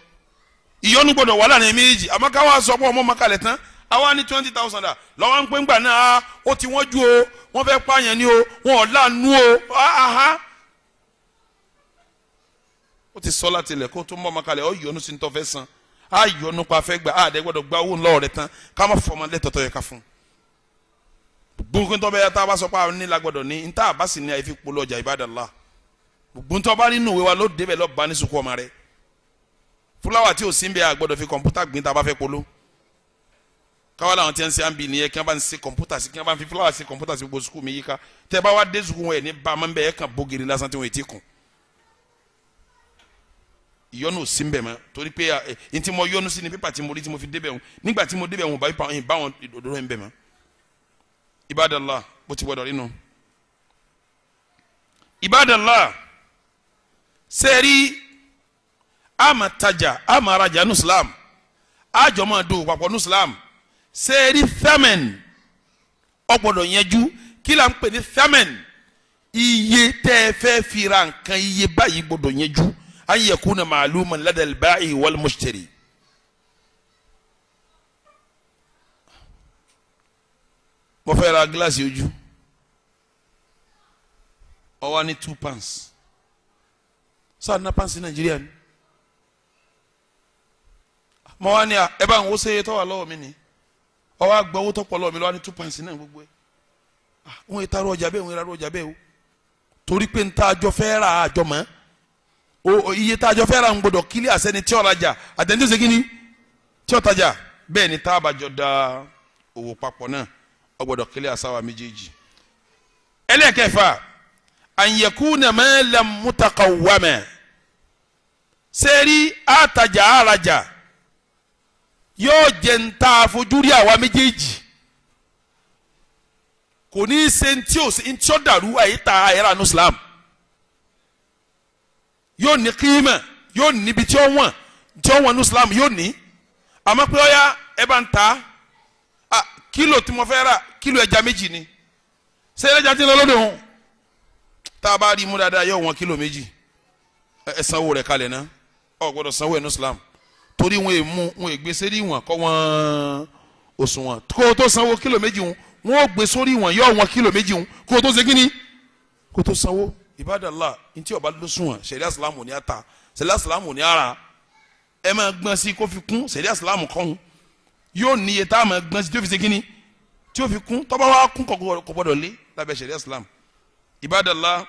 ìyọnu gbọ́dọ̀ wà láàrin méjì àmọ́ káwá sọ pé ọmọ makalẹ̀ tán àwa ní 20,000 dà lọ́wọ́ ń pè ńgbà náà ó ti wọ́n ju o wọ́n fẹ́ pààyàn ní o wọn ò láàánú o aha ó ti sọ láti ilẹ̀ kó tó mọ́ makalẹ̀ ọ yọnu sí ní tó fẹ́ san á yọnu pa fẹ́ gbà á dẹ́ gbọ́dọ̀ gba owó ńlọ rẹ tán ká má fọmọ lẹ́tọ̀tọ̀ yẹ ká fún gbogbo tó bẹ yà tá a bá sọ pé àwọn nílà gbọ́dọ̀ ní níta àbá sì ní àyè fi polówó ọjà Ibadallah gbogbo tó bá nínú ìwé wa ló débẹ̀ lọ́ọ́ bá ní sukú ọmọ rẹ fúláwà tí ò sí ń bẹ àgbọ́dọ̀ fi kọ̀mpútà gbìn tá a bá fẹ́ polo káwá làwọn tí wọ́n ń ṣe àǹbì nìyẹn kí wọ́n bá ń ṣe kọ̀mpútà sí kí wọ́n bá ń fi fúláwà sí kọ̀mpútà sí gbogbo sukú mi yíká tẹ́ bá wá dé sukú wọn ẹ̀ ní bá a máa ń bẹ ẹ̀ kàn bógiri lásán tí wọ́n ti kùn ìyọnu ò sí ń bẹ mọ́ torí pé ẹ̀ tí mo yọnu sí ni pépà tí mo rí tí mo fi débẹ̀ wọn nígbà tí mo débẹ̀ wọn bá wọn ìdòdó ń bẹ mọ́ Ibadallah bó ti gbọdọ̀ nínú Ibadallah sẹ́ẹ̀rí ama tajà ama rajà ní Islam àjọ máa do papọ̀ ní Islam sẹ́ẹ̀rí thamen ọ̀gbọ̀dọ̀ yẹjú kí la ń pè ní thamen iye tẹ́ ẹ fẹ́ fi ra nǹkan iye báyìí gbọdọ̀ yẹjú an yakuna ma'luman lada al-ba'i wal mushtari mo fẹ́ ra gíláàsì ojú ó wà ní £2 sáà ná pàǹsì Nàìjíríà ni mo wá ní ẹ bá ń wo sẹ́yẹ tó wà lọ́wọ́ mi ni ó wá gbọ́ owó tó pọ̀ lọ́wọ́ mi lọ́wọ́ ní £2 náà gbogbo ẹ̀ wọ́n yẹ taarọ̀ ọjà bẹ́ẹ̀ wọ́n yẹ taarọ̀ ọjà bẹ́ẹ̀ o torí pé nta àjọ fẹ́ ra àjọ mọ́ iye tá àjọ fẹ́ ra ń gbọdọ̀ kílí àsẹ́ni tí ó rajà àtẹ̀ntẹ́ ṣe kíni tí ó tajà bẹ́ẹ̀ ni tá a bá jọ da owó papọ̀ náà ó gbọdọ̀ kílí àsáwà méjèèjì. ẹlẹ́kẹ̀fà an yakuna ma lam mutaqawwama sẹ́rí àtajà àrajà yóò jẹ́ ń ta àfojúrí àwa méjèèjì kò ní í ṣe ntí ó dàrú àyíta àyẹ̀rà ní Islam yóò ní kíímà yóò níbi tí ó wọ̀n ní Islam yóò ní àmọ́ pé ọ̀ya ẹ bá ń ta kílò tí mo fẹ́ rà kílò ẹja méjì ni ṣé ẹja tí ń lọ lóde òun tá a bá rí i mú dáadáa yóò wọ̀n kílò méjì ẹ sanwó rẹ̀ kalẹ̀ náà ọ gbọ́dọ̀ sanwó ẹ̀ ní Islam torí wọn ègbé sẹ́rí wọn kọ́ wọn òṣùwọ̀n kó o tó sanwó kílò méjì wọn ò gbé sórí wọn yóò wọn kílò méjì wọn kó o tó ṣe kíni kó o tó sanwó Ibadallah ntí ọba lóṣùwọ̀n ṣẹ̀ríà Islam ní ata ṣẹ̀ríà Islam ní ara ẹ máa gbọ́n sí kó fi kún ṣẹ̀ríà Islam kọ́hún yóò ní iye tá a máa gbọ́n sí tí ó fi ṣe kíni tí ó fi kún tọ́ba wa kún kò gbọ́dọ̀ lé lábẹ́ ṣẹ̀ríà Islam Ibadallah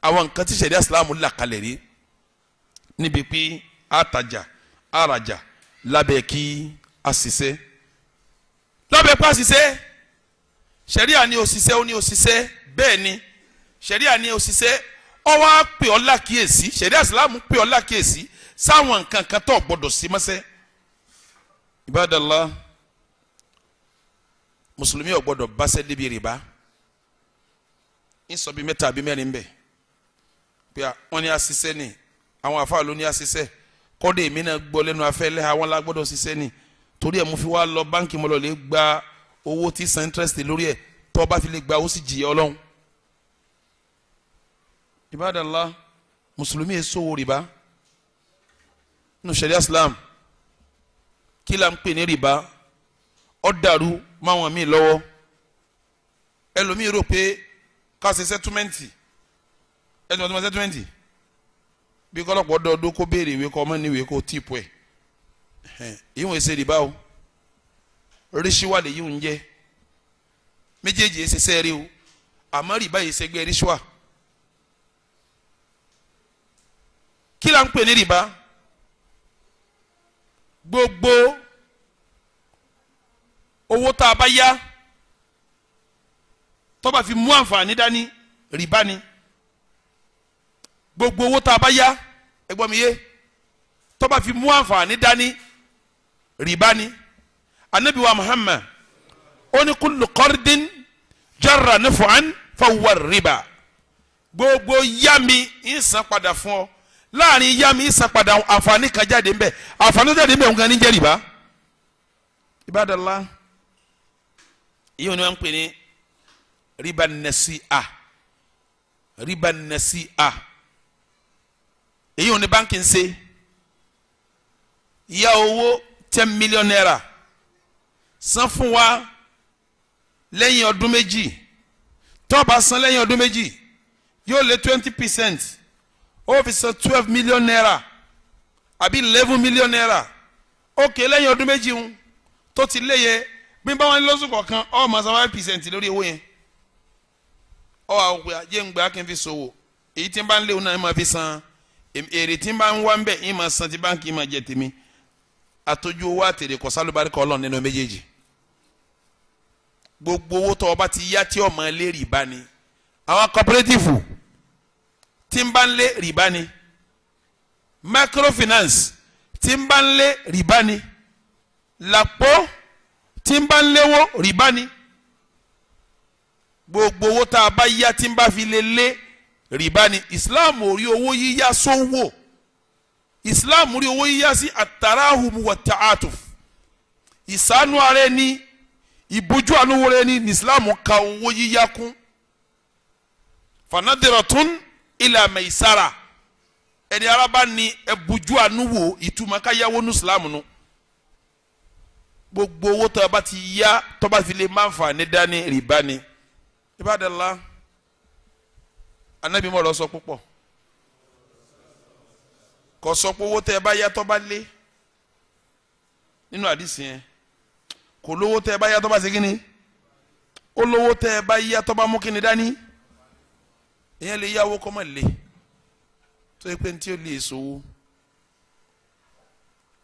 àwọn nǹkan tí ṣẹ̀ríà Islam là kalẹ̀ rí níbi pé àtajà àràjà lábẹ́ kí a ṣiṣẹ́ lábẹ́ pé a ṣiṣẹ́ ṣẹ̀ríà ní òṣìṣẹ́ ó ní òṣìṣẹ́ bẹ́ẹ̀ ni ṣẹ̀ríà ní òṣìṣẹ́ ó wá pè ọ́ lákìyèsí ṣẹ̀ríà Islam pè ọ́ lákìyèsí sáwọn nǹkan kan tó gbọ́dọ̀ sí mọ́sẹ́ Ibadallah mùsùlùmí ò gbọ́dọ̀ báṣẹ́ débi rìbá ń sọ bí mẹ́ta àbí mẹ́rin bẹ́ẹ̀ pé wọ́n ní àṣìṣẹ́ ni àwọn àfáà ló ní àṣìṣẹ́ kọ́dé èmi náà gbọ́ lẹ́nu afẹ́lẹ́ àwọn lágbọ́dọ̀ ṣiṣẹ́ ni torí ẹ̀ mo fi wá lọ báńkì mo lọ lè gba owó tí san interest lórí ẹ̀ tó bá fi lè gba ó sì jìyà Ọlọ́run. Ibadallah mùsùlùmí yẹn sọ̀wọ́ rìbá nínú ṣẹ̀ríà Islam kí la ń pè ní rìbá ó dàrú máwọn míì lọ́wọ́ ẹlòmíì rò pé ká ṣe sẹ́túmẹ́ǹtì ẹ̀sìn ọ̀tún sẹ́túmẹ́ǹtì bí kọ́lọ́pọ̀ dọ́ọ̀dọ́ kó béèrè ìwé kọ́ ọmọ níwèé kó tíìpù ẹ̀ ìwọ̀n èsè rìbá o ríṣíwá lè yíwùn jẹ́ méjèèjì ẹsẹ̀ sẹ́ẹ̀rí o àmọ́ rìbá yìí sẹ́gbẹ́ ríṣíwá. kí la ń pè ní rìbá? gbogbo owó tá a bá yá tó bá fi mú àǹfààní dání rìbá ni. gbogbo owó tá a bá yá ẹ gbọ́ mi yé tó bá fi mú àǹfààní dání rìbá ni. anabi wa Muhammad ó ní kullu qardin jarra naf'an fahuwa riba. gbogbo yami ń san padà fún ọ láàrin yami ń san padà àǹfààní kan jáde ńbẹ àǹfààní jáde ńbẹ nǹkan ní jẹ́ rìbá. ibadallah yíò ni wọ́n ń pè ní riba nasi'a riba nasi'a. èyí ò ní báńkì ń ṣe yá owó 10 million naira san fún wa lẹ́yìn ọdún méjì tó bá san lẹ́yìn ọdún méjì yóò lé 20% ó fi san 12 million naira àbí 11 million naira ókè lẹ́yìn ọdún méjì ń tó ti léye bí bá wọn lọ́sùn kọ̀ọ̀kan ó máa san 5% lórí owó yẹn ó àwọn òpè àjẹ́ ń gbà kí n fi ṣòwò èyí tí ń bá ń léwu náà ẹ máa fi san èrè tí ń bá ń wá ń bẹ̀ yín máa san ti báńkì máa jẹ tèmi àtọ́jú owó àtèrè kọ́ sálúbáríkà Ọlọ́run nínú méjèèjì. gbogbo owó tó o bá ti yá tí o máa lé rìbá ni. àwọn cooperative tí ń bá ń lé rìbá ni. microfinance tí ń bá ń lé rìbá ni. làpọ̀ tí ń bá ń léwó rìbá ni. gbogbo owó tá a bá yá tí ń bá fi lé rìbá ni. Islam ò rí owó yíyá sówó. Islam rí owó yíyá sí àtàràhùn wa ta'atuf. ìsánú ara ẹni ìbójú àánú wọlé ní Islam ka owó yíyá kún. fanadiratun ila maisara. ẹni araba ni ẹbójú àánú wò ìtumọ̀ ká yáwó ní Islam nù. gbogbo owó tó bá ti yá tó bá fi lè máa fà ní dání rìbá ni. Ibadallah anabi mọ̀ lọ sọ púpọ̀ kò sọ pé owó tẹ́ ẹ bá yá tó bá lé nínú àdìsí yẹn kò lówó tẹ́ ẹ bá yá tó bá ṣe kíni ó lówó tẹ́ ẹ bá yá tó bá mú kíni dání ìyẹn lè yáwó kọ́ mọ̀ lé tó yẹ pé ní tí ó lè sòwò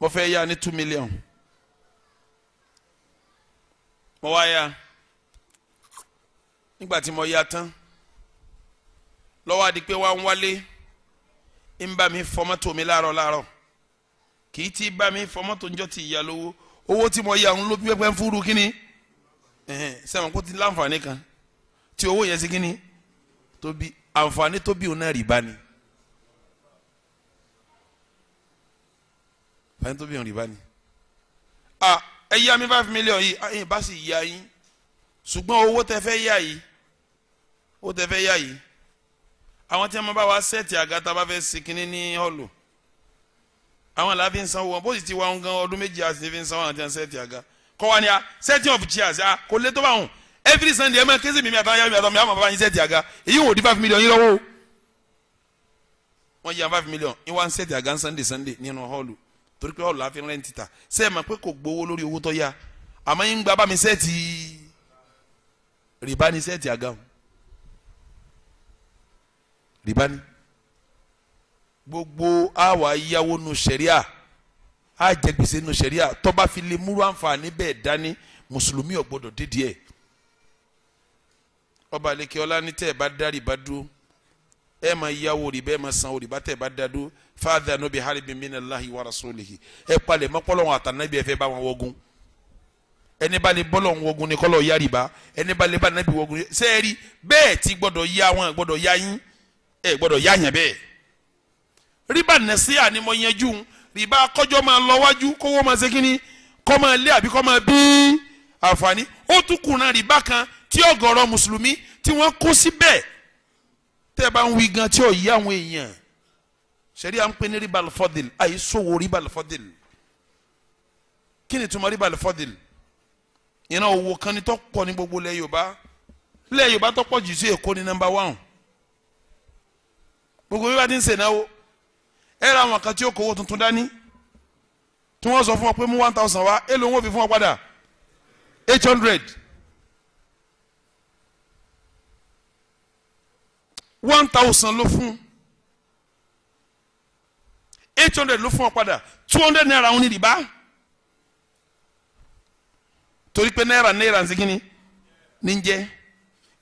mo fẹ́ yá ní 2 million mo wá yá nígbà tí mo yá tán lọ́wọ́ adi pé wá ń wálé ń bá mi fọmọ́tò mi láàárọ̀ kì í ti bá mi fọmọ́tò njọ́ ti ìyá lówó owó tí mo yá ń ló bí pẹ́pẹ́ ń fúru kínní sẹ́wọ̀n kó ti láǹfààní kan tí owó yẹn sí kínní tó bí àǹfààní tó bí òun náà rìbá ni àǹfààní tó bí òun rìbá ni. ẹ yá mi 5 million yìí ẹ̀yin bá sì yá yín ṣùgbọ́n owó tẹ fẹ́ yá yìí àwọn tí a máa bá wa sẹ́ẹ̀tì àga tá a bá fẹ́ ṣe kínní ní họ́ọ̀lù àwọn làá fi ń sanwó wọn bó sì ti wá ń gan ọdún méjì àti fi ń sanwó àwọn tí a ń sẹ́ẹ̀tì àga kọ́ wa ni a setting of chairs kò lè tó bá wọn every Sunday ẹ máa kéésì mímí àtàwọn yàrá mi àtàwọn yàrá bàbá yín sẹ́ẹ̀tì àga èyí wò di 5 million yín lọ́wọ́ wọ́n yà 5 million yín wá ń sẹ́ẹ̀tì àga Sunday nínú họ́ọ̀lù torí pé họ́ọ̀lù àfi rẹ́ǹtì ta sẹ́ẹ̀ máa pé kò gbowó lórí owó tó yá àmọ́ yín gba bá mi sẹ́ẹ̀tì rìbá ni sẹ́ẹ̀tì àga wọn rìbá ni gbogbo àwa yáwó nu sẹ̀ríà á jẹ gbèsè nu sẹ̀ríà tó bá fi lè múrú àǹfààní bẹ́ẹ̀ dání mùsùlùmí ò gbọdọ̀ dídì ẹ̀ ọba àlekè ọlá ní tẹ́ ẹ bá dá rìbá dúró ẹ máa yáwó rìbá ẹ máa san rìbá tẹ́ ẹ bá dá dúró fa'adhanu bi harbin minallahi wa rasulihi ẹ palẹ̀ mọ́pọ́lọ́wọ́n àtànábì ẹ fẹ́ bá wọn wọ́gun ẹni bá lè bọ́lọ̀ ń wọ́gun ni kọ́lọ̀ yá rìbá ẹni bá lè bá nàbì wọ́gun sẹ́ẹ̀rì bẹ́ẹ̀ ti gbọdọ̀ yá wọn gbọdọ̀ yá yín ẹ gbọ́dọ̀ yá yẹn bẹ́ẹ̀ riba nasi'a ni mo yanjú riba kọjọ máa lọ wájú kówó máa ṣe kíni kọ́ máa lé àbí kọ́ máa bí àǹfààní ó tún kùnà riba kan tí ọ̀gọ̀rọ̀ mùsùlùmí tí wọ́n kó síbẹ̀ tẹ́ ẹ bá ń wí gan tí ò yí àwọn èèyàn ṣẹ̀ríà ń pè ní riba al-fadl àyè sòwò riba al-fadl kí ni túmọ̀ riba al-fadl ìran owó kan ní tó pọ̀ ní gbogbo ilẹ̀ Yorùbá tó pọ̀ jù sí Èkó ní number 1 gbogbo bí wàá ti ń ṣe náwó ẹ ra àwọn kan tí ó kówó tuntun dání tí wọ́n sọ fún ọ pé mú 1000 wá èlò wọn fi fún ọ padà 800 1000 ló fún 800 ló fún ọ padà 200 naira òun ní rìbá torí pé náírà ń segin ní jẹ́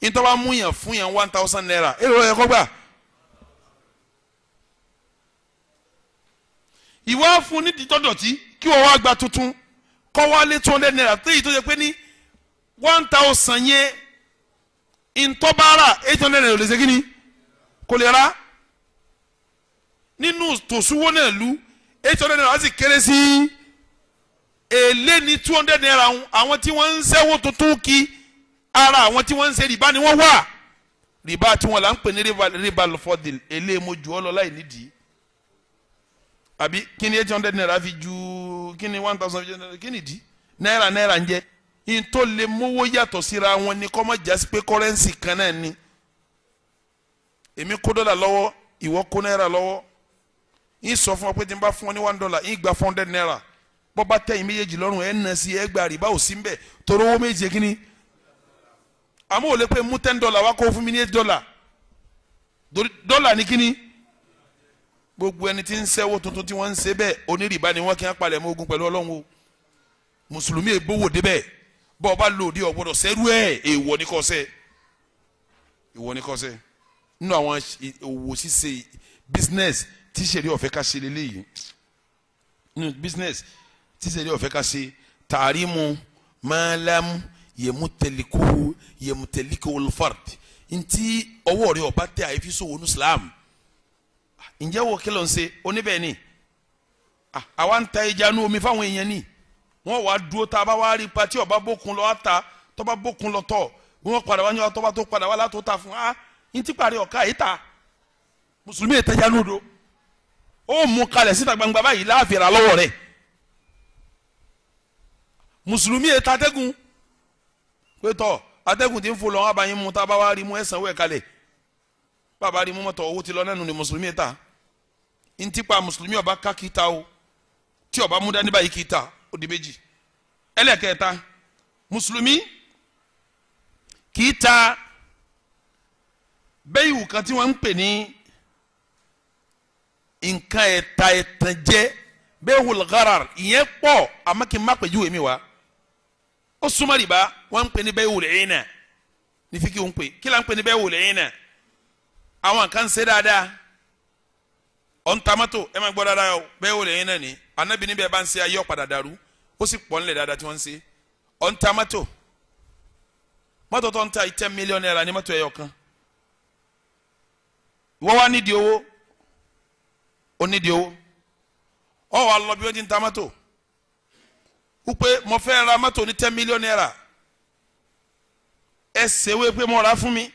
nítorí wàá mú yàn fún yàn 1000 naira èrò yẹ kó gbà ìwọ fún ní títọ́dọ̀tí kí wọ́n wá gba tuntun kọ́ wá lé 200 naira tó yìí tó yẹ pé ní 1000 yẹn ìtọ́bára 800 naira ò lè segin ní kò lè ra nínú tòṣùwọ́ náà lu 800 naira sì kéré sí èlé ní 200 naira àwọn tí wọ́n ń ṣẹ́wó tuntun kí ara àwọn tí wọ́n ń ṣe rìbá ni wọ́n wà rìbá tí wọ́n là ń pè ní rìbá lọ́fọ́dìl èlé mojú ọlọ́ láì nídìí àbí kí ni 800 naira fi ju kí ni 1000 kí ni di náírà ń jẹ́ in tó lè mówó yàtọ̀ síra wọn ni kọ́ mọ́ jásí pé kọ́rẹ́nsì kan náà ni èmi kó dọ́là lọ́wọ́ ìwọ kó náírà lọ́wọ́ yín sọ fún ọ pé tí n bá fún ọ ní $1 yín gba 400 naira bọ́ bá tẹ̀yìn méjèèjì lọ́rùn ẹ̀ ń nà sí ẹ̀ gba rìbá ò sí mbẹ̀ torí owó méjì kí ni àmọ́ ò lè pé mú $10 wá kó fún mi ní $8 dọ́là ní kí ni gbogbo ẹni tí ń ṣẹ́wó tuntun tí wọ́n ń ṣe bẹ́ẹ̀ onírìbá ni wọ́n kí wọ́n palẹ̀ mọ́ ogun pẹ̀lú Ọlọ́run o mùsùlùmí ègbówó débẹ̀ bọ́ ọ bá lò dé ọ̀gbọ́dọ̀ sẹ́rú ẹ̀ èèwọ̀ ní kọ́sẹ́ nínú àwọn òwò ṣíṣe business tí sẹ́rí ọ̀fẹ́ ká ṣe lélẹ́yìí nínú business tí sẹ́rí ọ̀fẹ́ ká ṣe tààrímù máàlámù yẹmutẹlikuhu olùfard ntí ọwọ́ rẹ̀ ọba tẹ àyèfi sọ̀wọ́ ní Islam ǹjẹ́ wọ́n kí ló ń ṣe oníbẹ̀ ni àwa ń ta ẹja ní omi fáwọn èèyàn ni wọ́n wá dúró tá a bá wá rí ipa tí ọba bókun lọ ta tọ́ba bókun lọ tọ̀ wọ́n padà wá ní ọtọ́ba tó padà wá látó ta fún ntí parí ọ̀ka yìí ta mùsùlùmí yẹn tẹ́já lódo ó mú kalẹ̀ síta gbangba báyìí láàfin ra lọ́wọ́ rẹ̀ mùsùlùmí yẹn ta atẹ́gùn pé tọ́ atẹ́gùn tí ń fò lọ́wọ́ abayín mu tá a bá wá rí mu ẹ̀sán wẹ̀ kalẹ̀ bàbá rí mu mọ́tò owó ti lọ nẹ́nu ni mùsùlùmí yẹn ta ntí pa mùsùlùmí ọba ká kí ta o tí ọba mú dání báyìí kí ta ó di méjì ẹlẹ́kẹ̀ẹ́ta mùsùlùmí kì í ta bẹ́yìí kan tí wọ́n ń pè ní nǹkan ẹ̀tàn jẹ́ bẹ́ẹ̀ wùlgárar ìyẹn pọ̀ àmọ́ kí n má pèjú èmi wá ó súnmọ́ rìbá wọ́n ń pè ní bẹ́ẹ̀ wùlẹ̀ yín náà ní fi kí n pè kí là ń pè ní bẹ́ẹ̀ wùlẹ̀ yín náà àwọn kan ṣe dáadáa ọ̀n tamato ẹ máa gbọ́ dáadáa o bẹ́ẹ̀ wùlẹ̀ yín náà ni anabi níbẹ̀ bá ń ṣe ayé ọ̀padà dàrú ó sì pọ̀ nílẹ̀ dáadáa tí wọ́n ń ṣe ọ̀n tamato mọ́tò tó ń ta $10 million ní mọ́tò ẹ̀yọ̀ kan wọ́n wá nídìí owó ó nídìí owó ọ wà lọ bí wọ́n ti ń ta mọ́tò wípé mo fẹ́ ra mọ́tò ní $10 million ẹ ṣèwé pé mo rà fún mi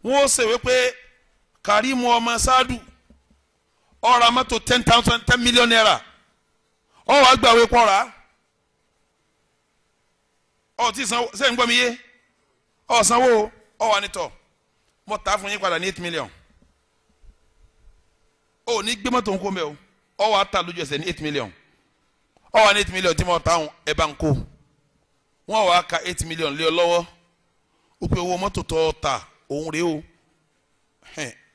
wọ́n ṣèwé pé Karimu ọmọ Sáàdù ọ ra mọ́tò $10 million ọ wà gbàwé pọ̀ rà ọ ti sanwó sẹ́yìn gbọ́ mi yé ọ sanwó ọ wà nítọ̀ mo ta fún yín padà ní $8 million ó ní gbé mọ́tò ń kó mẹ́ o ọ wà ta lójú ẹsẹ̀ ní $8 million ọ wà ní $8 million tí mo ta àwọn ẹ̀ bá ń kó wọ́n wà ka $8 million lé ọ lọ́wọ́ ó pe owó mọ́tò tó ta òun rèé o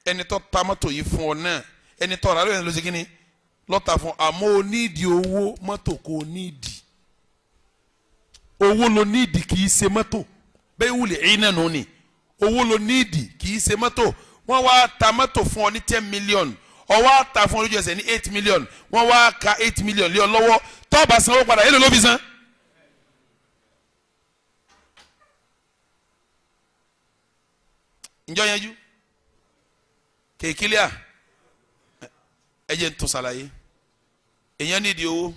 ẹni tó ta mọ́tò yìí fún ọ náà ẹni tó rà lóyún ló ṣe kí ni lọ́ta fún àmọ́ o nídìí owó mọ́tò kò nídìí owó ló nídìí kì í ṣe mọ́tò bẹ́ẹ̀ wulẹ̀ ẹ̀yin náà nù ni owó ló nídìí kì í ṣe mọ́tò wọ́n wá ta mọ́tò fún ọ ní $10 million ọ wá ta fún ọ lójú ẹsẹ̀ ní $8 million wọ́n wá ka $8 million lé ọ lọ́wọ́ tó bá sanwó padà èlò ló fi san. ǹjọ́ yẹn jú kéèkìlíà ẹ jẹ́ n tún ṣàlàyé èèyàn nídìí owó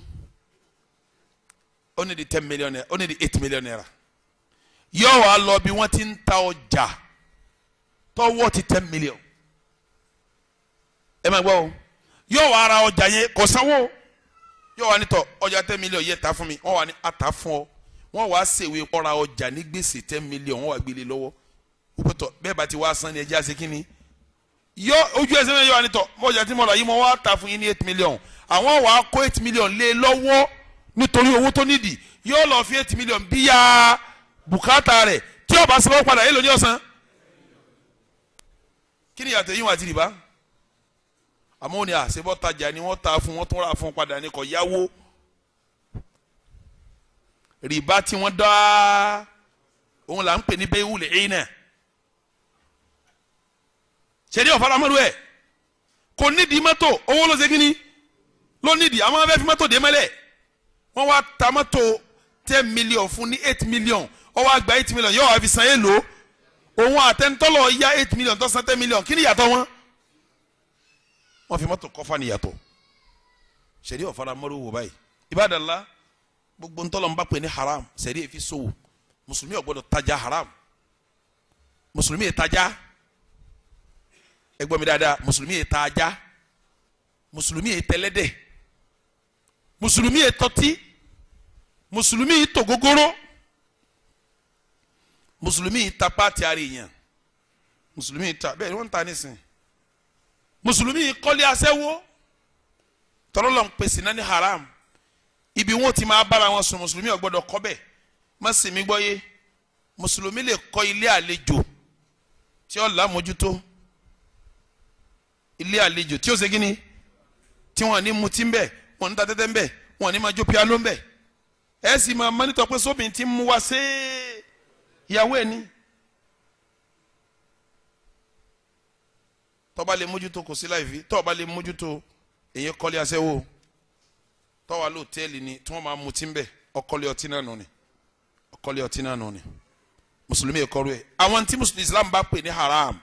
ó nídìí $10 million ó nídìí $8 million yóò wá lọ bí wọ́n ti ń ta ọjà tọ́wọ́ ti $10 million ẹ máa gbọ́ o yóò wá ra ọjà yẹn kò sanwó yóò wá nítọ̀ ọjà $10 million yẹ ta fún mi wọ́n wá ní ata fún ọ wọ́n wá ṣèwé kọ́ra ọjà ní gbèsè $10 million wọ́n wá gbélé lọ́wọ́ wípétọ̀ bẹ́ẹ̀ bá ti wá san ní ẹjẹ́ àṣẹ kínní yọ ojú ẹsẹ̀ náà yóò wá nítọ̀ ọjà tí mo rà yìí mo wá ta fún yín ní $8 million àwọn wá kó $8 million lé lọ́wọ́ nítorí owó tó nídìí yóò lọ fi 8 million bíyà bùkátà rẹ̀ tí ó bá sanwó padà èlò ní ọ̀sán kí ni yàtọ̀ yín wà ti rìbá àmọ́ ní àṣebọ́ tajà ni wọ́n ta fún wọn tó rà fún padà ní kò yáwó rìbá tí wọ́n dá òun là ń pè ní bẹ́ẹ̀ wúlẹ̀ ẹ̀yìn náà ṣẹ̀dí ọ̀faramọ́rú ẹ̀ kò nídìí mọ́tò owó ló ṣe kí ni ló nídìí àwọn abẹ́ fi mọ́tò dé mẹ́lẹ̀ wọ́n wá ta mọ́tò 10 million fún ní 8 million ó wá gba 8 million yóò wá fi san èlò òun àtẹnitọ́lọ̀ ya 8 million tó san 10 million kí ni yàtọ̀ wọn wọ́n fi mọ́tò kọ́fà ní yàtọ̀ ṣẹ̀dí ọ̀faramọ́rú wò báyìí ibadallah gbogbo ntọ́lọ̀ ń bá pè ní haram ṣẹ̀dí èfi sòwò mùsùlùmí ò gbọ́dọ̀ tajà haram mùsùlùmí yẹ tajà ẹ gbọ́ mi dáadáa mùsùlùmí yẹ tajà mùsùlùmí yẹ tẹlẹ́dẹ̀ mùsùlùmí yẹ tọ́tí mùsùlùmí yẹ tògógóró mùsùlùmí yẹ ta pàtì ara èèyàn mùsùlùmí yẹ ta bẹ́ẹ̀ ni wọ́n ń ta nísìn mùsùlùmí yẹ kọ́lé aṣẹ́wó tọ́lọ́lọ́ ń pèsè náà ní haram ibi wọn ti máa bára wọn sùn mùsùlùmí ò gbọ́dọ̀ kọ́ bẹ́ẹ̀ má sì mí gbọ́ yé mùsùlùmí lè kọ́ ilé àlejò tí ó lámójútó ilé àlejò tí ó ṣe kí ni tí wọn ní mutí ń bẹ wọn ní ta tẹ́tẹ́ ń bẹ wọn ní máa jó piano ń bẹ ẹ sì máa mọ́nítọ̀ pé sóbìn tí ń mú wá sí ìyàwó ẹ̀ ní. tó bá lè mójútó kò sí láìfi tó bá lè mójútó èyí kọ́lé aṣẹ́wó tó wà lóòtẹ́ẹ̀lì ni tí wọ́n máa mutí ń bẹ ọkọ́lé ọtí náà nù ni ọkọlẹ ọtí náà nù ni mùsùlùmí ẹkọrọ ẹ àwọn tí mùsùlùmí islam bá pè ní haram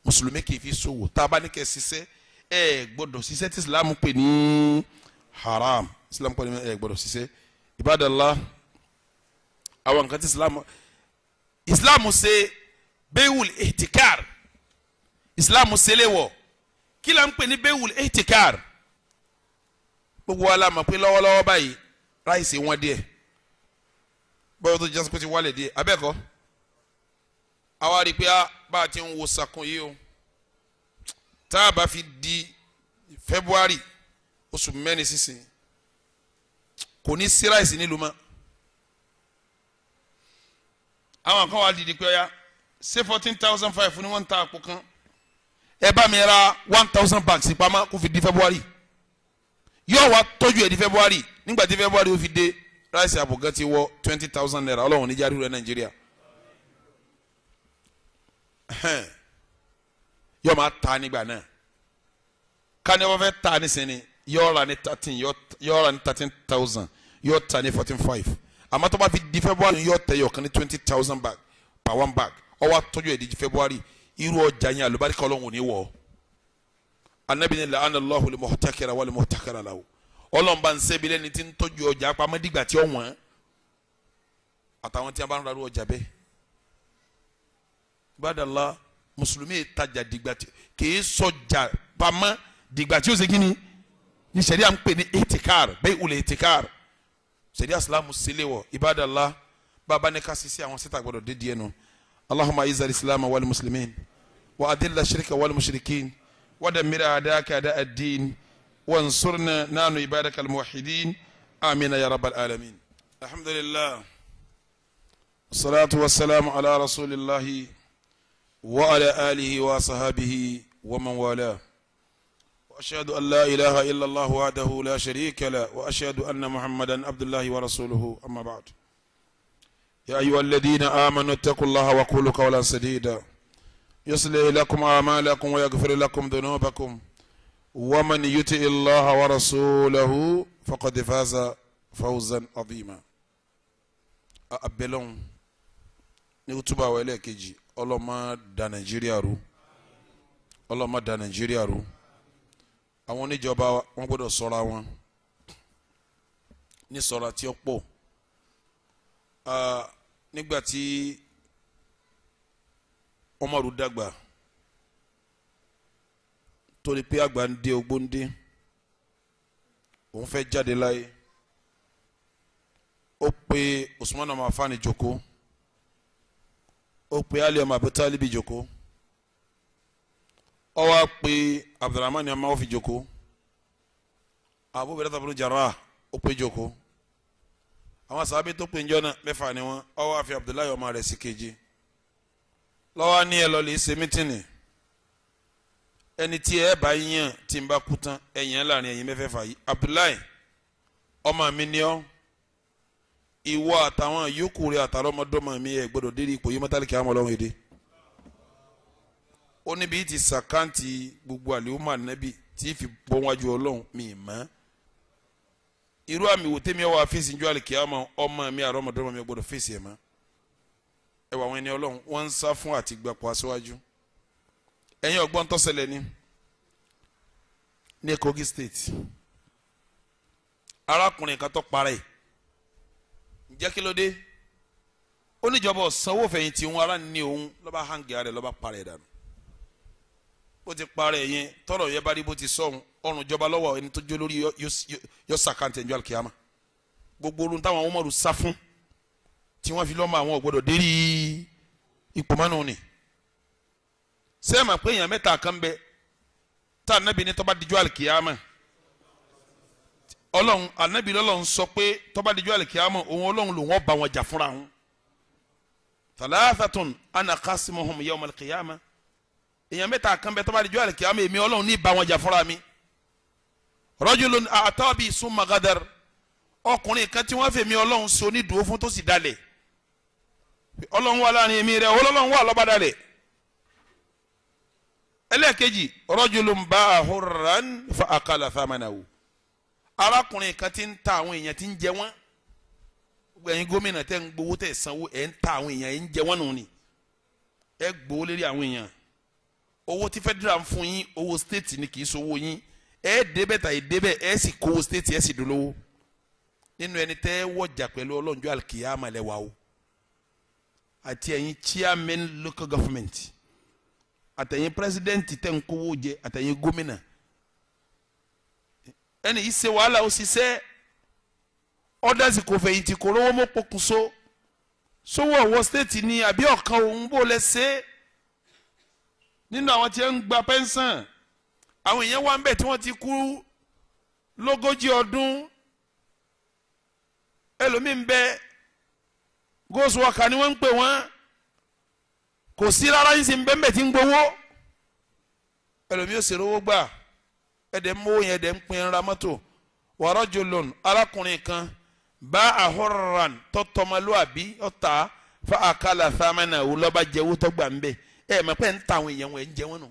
mùsùlùmí kì í fi ṣòwò tá a bá ní kẹ ṣiṣẹ́ ẹ gbọ́dọ̀ ṣiṣẹ́ tí islam pè ní haram islam pè ní ẹ gbọ́dọ̀ ṣiṣẹ́ ibadallah àwọn nǹkan tí islam ṣe bẹ́ẹ̀wùl ihtikar islam ṣe léwọ̀ kí la ń pè ní bẹ́ẹ̀wùl ihtikar gbogbo wa la mọ̀ pé lọ́wọ́lọ́wọ́ báyìí ráìsì wọn díẹ̀ bọ́ọ̀ tó jásí pé ti wálẹ̀ díẹ̀ abẹ́ẹ̀kọ́ àwa rí i pé bá a ti ń wo sakun yìí o tá a bá fi di February oṣù mẹ́rin sísìn kò ní sí ráìsì nílùú mọ́ àwọn kan wà dìde pé ọ̀ya ṣé 14,500 ni wọ́n ń ta àpò kan ẹ bá mi ra 1,000 bags pamọ́ kó fi di February yóò wá tọ́jú ẹ̀ di February nígbà tí February ó fi dé ráìsì àbùgán ti wọ 20,000 naira ọlọ́run ní járí rẹ̀ Nàìjíríà yóò máa ta nígbà náà ká ní wọ́n fẹ́ ta nísìnyí yóò ra ní 13 yóò ra ní 13,000 yóò ta ní 14,500 àmọ́ tó bá fi di February yóò tẹ̀ yọ̀ kan ní 20,000 bag per one bag ọwọ́ àtọ́jú ẹ̀ di February irú ọjà yẹn àlùbáríkà ọlọ́run ò ní wọ̀ anabi ni la'ana Allahu al-muhtakira wal-muhtakara lahu ọlọ́mba nsẹ́bi lẹ́ni tí ń tọ́jú ọjà pamọ́ dìgbà tí ó wọ́n àtàwọn tí a bá ń rárú ọjà bẹ́ẹ̀ ibadallah mùsùlùmí tajà dìgbà tí kìí sọjà pamọ́ dìgbà tí ó ṣe kíni ní sẹ̀ríà ń pè ní itikar bẹ́ẹ̀ wùlẹ̀ itikar sẹ̀ríà islam sílẹ̀ wọ̀ ibadallah bàbá ní ká sisi àwọn sẹ́tà gbọdọ̀ dé díẹ̀ nù allahumma izzal islam wal muslimin wa adilla shirka wal mushrikin wa dammir a'daka a'da ad-din وانصرنا نحن عبادك الموحدين آمين يا رب العالمين الحمد لله والصلاة والسلام على رسول الله وعلى آله وصحبه ومن والاه وأشهد أن لا إله إلا الله وحده لا شريك له وأشهد أن محمدا عبد الله ورسوله أما بعد يا أيها الذين آمنوا اتقوا الله وقولوا قولا سديدا يصلح لكم أعمالكم ويغفر لكم ذنوبكم ومن يطع الله ورسوله فقد فاز فوزا عظيما abelon ní kutuba wa ẹlẹ́ẹ̀kejì ọlọ́mọ da Nàìjíríà rú ọlọ́mọ da Nàìjíríà rú àwọn oníjọba wọn gbọ́dọ̀ ṣọ́ra wọn ní ṣọ́ra tí ó pọ̀ nígbà tí Umaru dàgbà torí pé àgbà ń dé ogbó ń dé òun fẹ́ jáde láyé ó pe Usman ọmọ Affan jókòó ó pe Ali ọmọ Abi Talib jókòó ó wá pe Abdurrahman ọmọ Awf jókòó Abu Bakr ibn Jarrah ó pe jókòó àwọn sàábé tó pè ń jọ náà mẹ́fà ni wọ́n ọwọ́ àfi Abdullahi ọmọ rẹ̀ sí kejì lọ́wọ́ ní ẹ lọ lè ṣe mítìnì ẹni tí ẹ bá yàn tí ń bá kú tán ẹ̀yìn láàrin ẹ̀yìn mẹ́fẹ̀ẹ̀fà yìí Abdullahi ọmọ mi ni ọ́ ìwọ àtàwọn yòókù rẹ̀ àtàrà ọmọdọ́mọ mi ẹ̀ gbọ́dọ̀ dérí ipò yìí mọ́tàlíkì àwọn ọlọ́run èdè ó níbi tí sàkáǹtì gbogbo àlèhùnmá nẹ́bí tí fi bọ́ wájú ọlọ́run mi mọ́ irú àmì wò tẹ́mi ọwọ́ àfẹ́sì njọ́ àlèkè àmọ́ ọmọ mi àrọ́ ọmọdọ́mọ mi gbọ́dọ̀ fèsì ẹ̀ mọ́ ẹ wà wọn ẹni ọlọ́run wọ́n ń sá fún àti gbapò aṣáájú ẹ̀yin ọgbọ́n tó ṣẹlẹ̀ ní Kogi State arákùnrin kan tó parẹ́ ǹjẹ́ kí ló dé ó níjọba ọ̀sánwó fẹ̀yìntì òun ara ní òun lọ́ba hangi rẹ̀ lọ́ba parẹ́ dànù bó ti parẹ́ yẹn tọrọ yẹn bá rí bó ti sọ̀hún ọrùn ìjọba lọ́wọ́ ẹni tó jó lórí yọ sàkáǹtì ẹ̀jọ́ àlùkìyàmà gbogbo olùn táwọn ọmọdù sá fún tí wọ́n fi lọ́mọ àwọn ọ̀gbọ́dọ̀ dérí ipò mánu ni sẹ́ẹ̀mà pé èèyàn mẹ́ta kan bẹ tá ànábì ní tọ́ba dijọ́ àlùkìyàmà ọlọ́run ànábì lọ́lọ́run sọ pé tọ́ba dijọ́ àlùkìyàmà òun ọlọ́run lòun ọba wọn jà fúnra wọn thalathatun ana qasimuhum yawm al-qiyamah èèyàn mẹ́ta kan bẹ tọ́ba dijọ́ àlùkìyàmà èmi ọlọ́run ní ìbá wọn jà fúnra mi rajulun a'ta bi summa ghadar ọkùnrin kan tí wọ́n fèmí ọlọ́run so ní dùn fún tó sì dalẹ̀ ọlọ́run wà láàrin èmi rẹ̀ ọlọ́run wà lọ́ba dalẹ̀ ẹlẹ́ẹ̀kejì rajulun ba'a hurran fa akala thamanahu arákùnrin kan tí ń ta àwọn èèyàn tí ń jẹ wọ́n gbẹ̀yìn gómìnà tẹ́ ń gbowó tẹ́ sanwó ẹ̀ ń ta àwọn èèyàn ẹ̀ ń jẹ wọ́n nù ni ẹ̀ gbowó lérí àwọn èèyàn owó tí federal ń fún yín owó state ni kì í sowó yín ẹ̀ débẹ̀ tàyè débẹ̀ ẹ̀ sì kówó state ẹ̀ sì dolówó nínú ẹni tẹ́ wọ́jà pẹ̀lú ọlọ́njọ́ alikiyama lẹ́wà o àti ẹ̀yin chairman local government àtẹ̀yin president tẹ́ ń kówó jẹ àtẹ̀yin gómìnà ẹni yìí ṣe wàhálà ó ṣiṣẹ́ ọ́dàsì kò fẹ̀yìntì kò rówó mọ́ pokùnso sówó ọ̀wọ́ state ni àbí ọ̀kan òun bó lẹ ṣe nínú àwọn tí ń gba pẹ́ńsàn àwọn èèyàn wà ń bẹ̀ tí wọ́n ti kú lógójì ọdún ẹlòmíín bẹ ghost worker ni wọ́n ń pè wọ́n kò sí rárá yín sí ń bẹ́ẹ̀ bẹ́ẹ̀ tí ń gbowó ẹlòmíín ó sì rówó gbà ẹ̀dẹ̀ mú yẹn ẹ̀dẹ̀ ń pin ra mọ́tò wa rajulun arákùnrin kan bá ahurran tọ́tọ́mọlúàbí ọ̀tá fa akala thamanahu lọ́ba jẹ́wó tọ́gbà ń bẹ̀ ẹ̀ mọ̀ pé ń ta àwọn èèyàn wọ̀ ẹ̀ ń jẹ́ wọn nù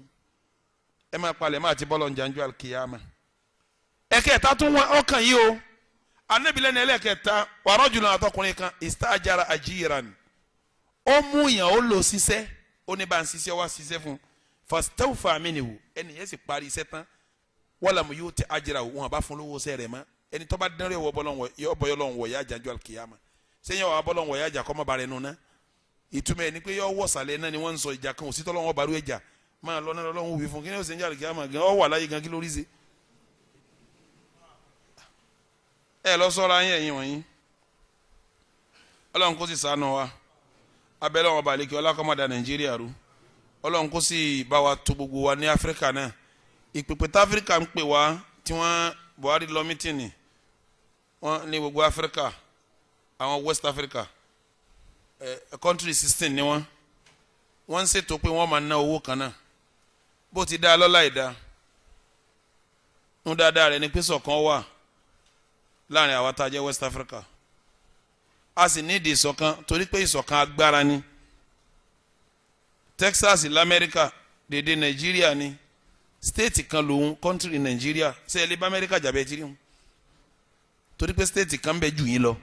ẹ̀ máa palẹ̀ máa ti bọ́lọ̀ ń janjú alkiyama ẹ̀kẹ́ta tún wọn ọkàn yìí o anabilẹ̀ ní ẹlẹ́kẹta wa rajulun àtọkùnrin kan istajara ajiran ó mú yàn ó lò ṣiṣẹ́ ó ní bá ń ṣiṣẹ́ wá ṣiṣẹ́ fún fastawfa minhu ẹni yẹn sì parí iṣẹ́ tán wala mu yuti ajra wọn bá fún lówó sẹ́rẹ̀ mọ́ ẹni tó bá dánrẹ́ wọ bọ́lọ́n wọ̀ yá janjú alkiyama sẹ́yìn wà bọ́lọ́n wọ̀ yá jà kọ́ mọ́ bàrẹ̀ nù ná ìtumọ̀ ẹni pé yọ wọ́ sàlẹ̀ náà ni wọ́n ń sọ ìjà kan òsì tọ́lọ́wọ́ bàrú ẹ̀jà máa lọ náà lọ́wọ́ wí fún kí ni ó sẹ́yìn alkiyama gan ọ wà láyé gan kí lórí ṣe ẹ lọ sọ́ra yín ẹ̀yin wọ̀nyí ọlọ́run kó sì ṣàánú wa abẹ́lẹ́ wọn balẹ̀ kí ọlákọ́mọdà nàìjíríà rú ọlọ́run kó sì bá wa tó gbogbo wa ní áfíríkà náà ìpèpè tí áfíríkà ń pè wá tí wọ́n Buhari lọ mítìnì wọ́n ní gbogbo áfíríkà àwọn West Africa country 16 ni wọ́n ń ṣètò pé wọ́n máa ná owó kan náà bó ti dá lọ́la ìdá ń dáadáa rẹ̀ ní pé ṣọ̀kan wà láàrin àwa tá a jẹ́ West Africa a sì ní ìdí ìṣọ̀kan torí pé ìṣọ̀kan agbára ni Texas lamẹ́ríkà dédé Nàìjíríà ni state kan lòun country Nàìjíríà ṣe ẹ lè bá Amẹ́ríkà jàbẹ́ tí rí wọn torí pé state kan bẹ jù yín lọ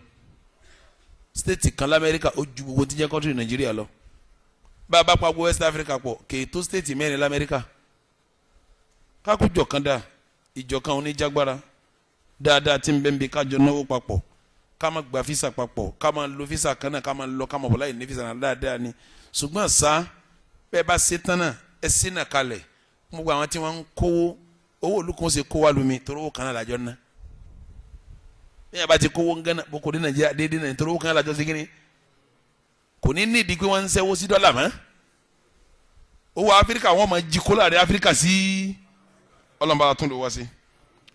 state kan lamẹ́ríkà ó ju gbogbo tí jẹ́ country Nàìjíríà lọ bá a bá pa gbogbo West Africa pọ̀ kèé tó state mẹ́rin lamẹ́ríkà kákújọ kan dà ìjọ kan oníjàgbára dáadáa tí ń bẹ́ẹ̀ bí kájọ náwó papọ̀ ká máa gba fisa papọ̀ ká máa lo fisa kan náà ká máa lọ ká máa bọ̀ láì ní fisa náà dáadáa ni ṣùgbọ́n sá bẹ́ẹ̀ bá ṣe tán náà ẹ sí náà kalẹ̀ gbogbo àwọn tí wọ́n ń kówó owó olùkọ́ ṣe kó wá lumi torí owó kan náà lájọ ná bẹ́ẹ̀ bá ti kówó ń gánà boko ní Nàìjíríà déédéé náà torí owó kan náà lájọ sí kínní kò ní nídìí pé wọ́n ń ṣẹ́wó sí dọ́là mọ́ owó Áfíríkà wọ́n máa jí kó láàrin Áfíríkà sí ọlọ́mọba tún lè wá sí.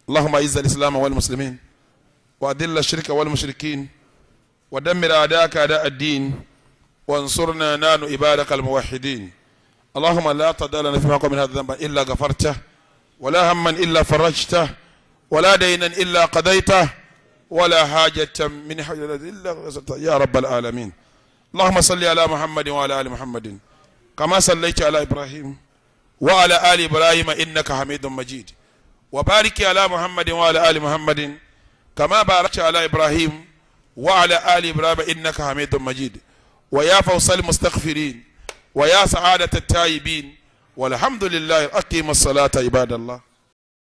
اللهم اعز الاسلام والمسلمين واذل الشرك والمشركين ودمر أعداءك أعداء الدين وانصرنا نحن عبادك الموحدين. اللهم لا تدع لنا في مقام من هذا الذنب إلا غفرته ولا هما إلا فرجته ولا دينا إلا قضيته ولا حاجة من حاجة إلا يا رب العالمين. اللهم صل على محمد وعلى آل محمد كما صليت على إبراهيم وعلى آل إبراهيم إنك حميد مجيد، وبارك على محمد وعلى آل محمد كما باركت على إبراهيم وعلى آل إبراهيم إنك حميد مجيد. ويا فوز المستغفرين ويا سعادة التائبين والحمد لله. أقيم الصلاة عباد الله.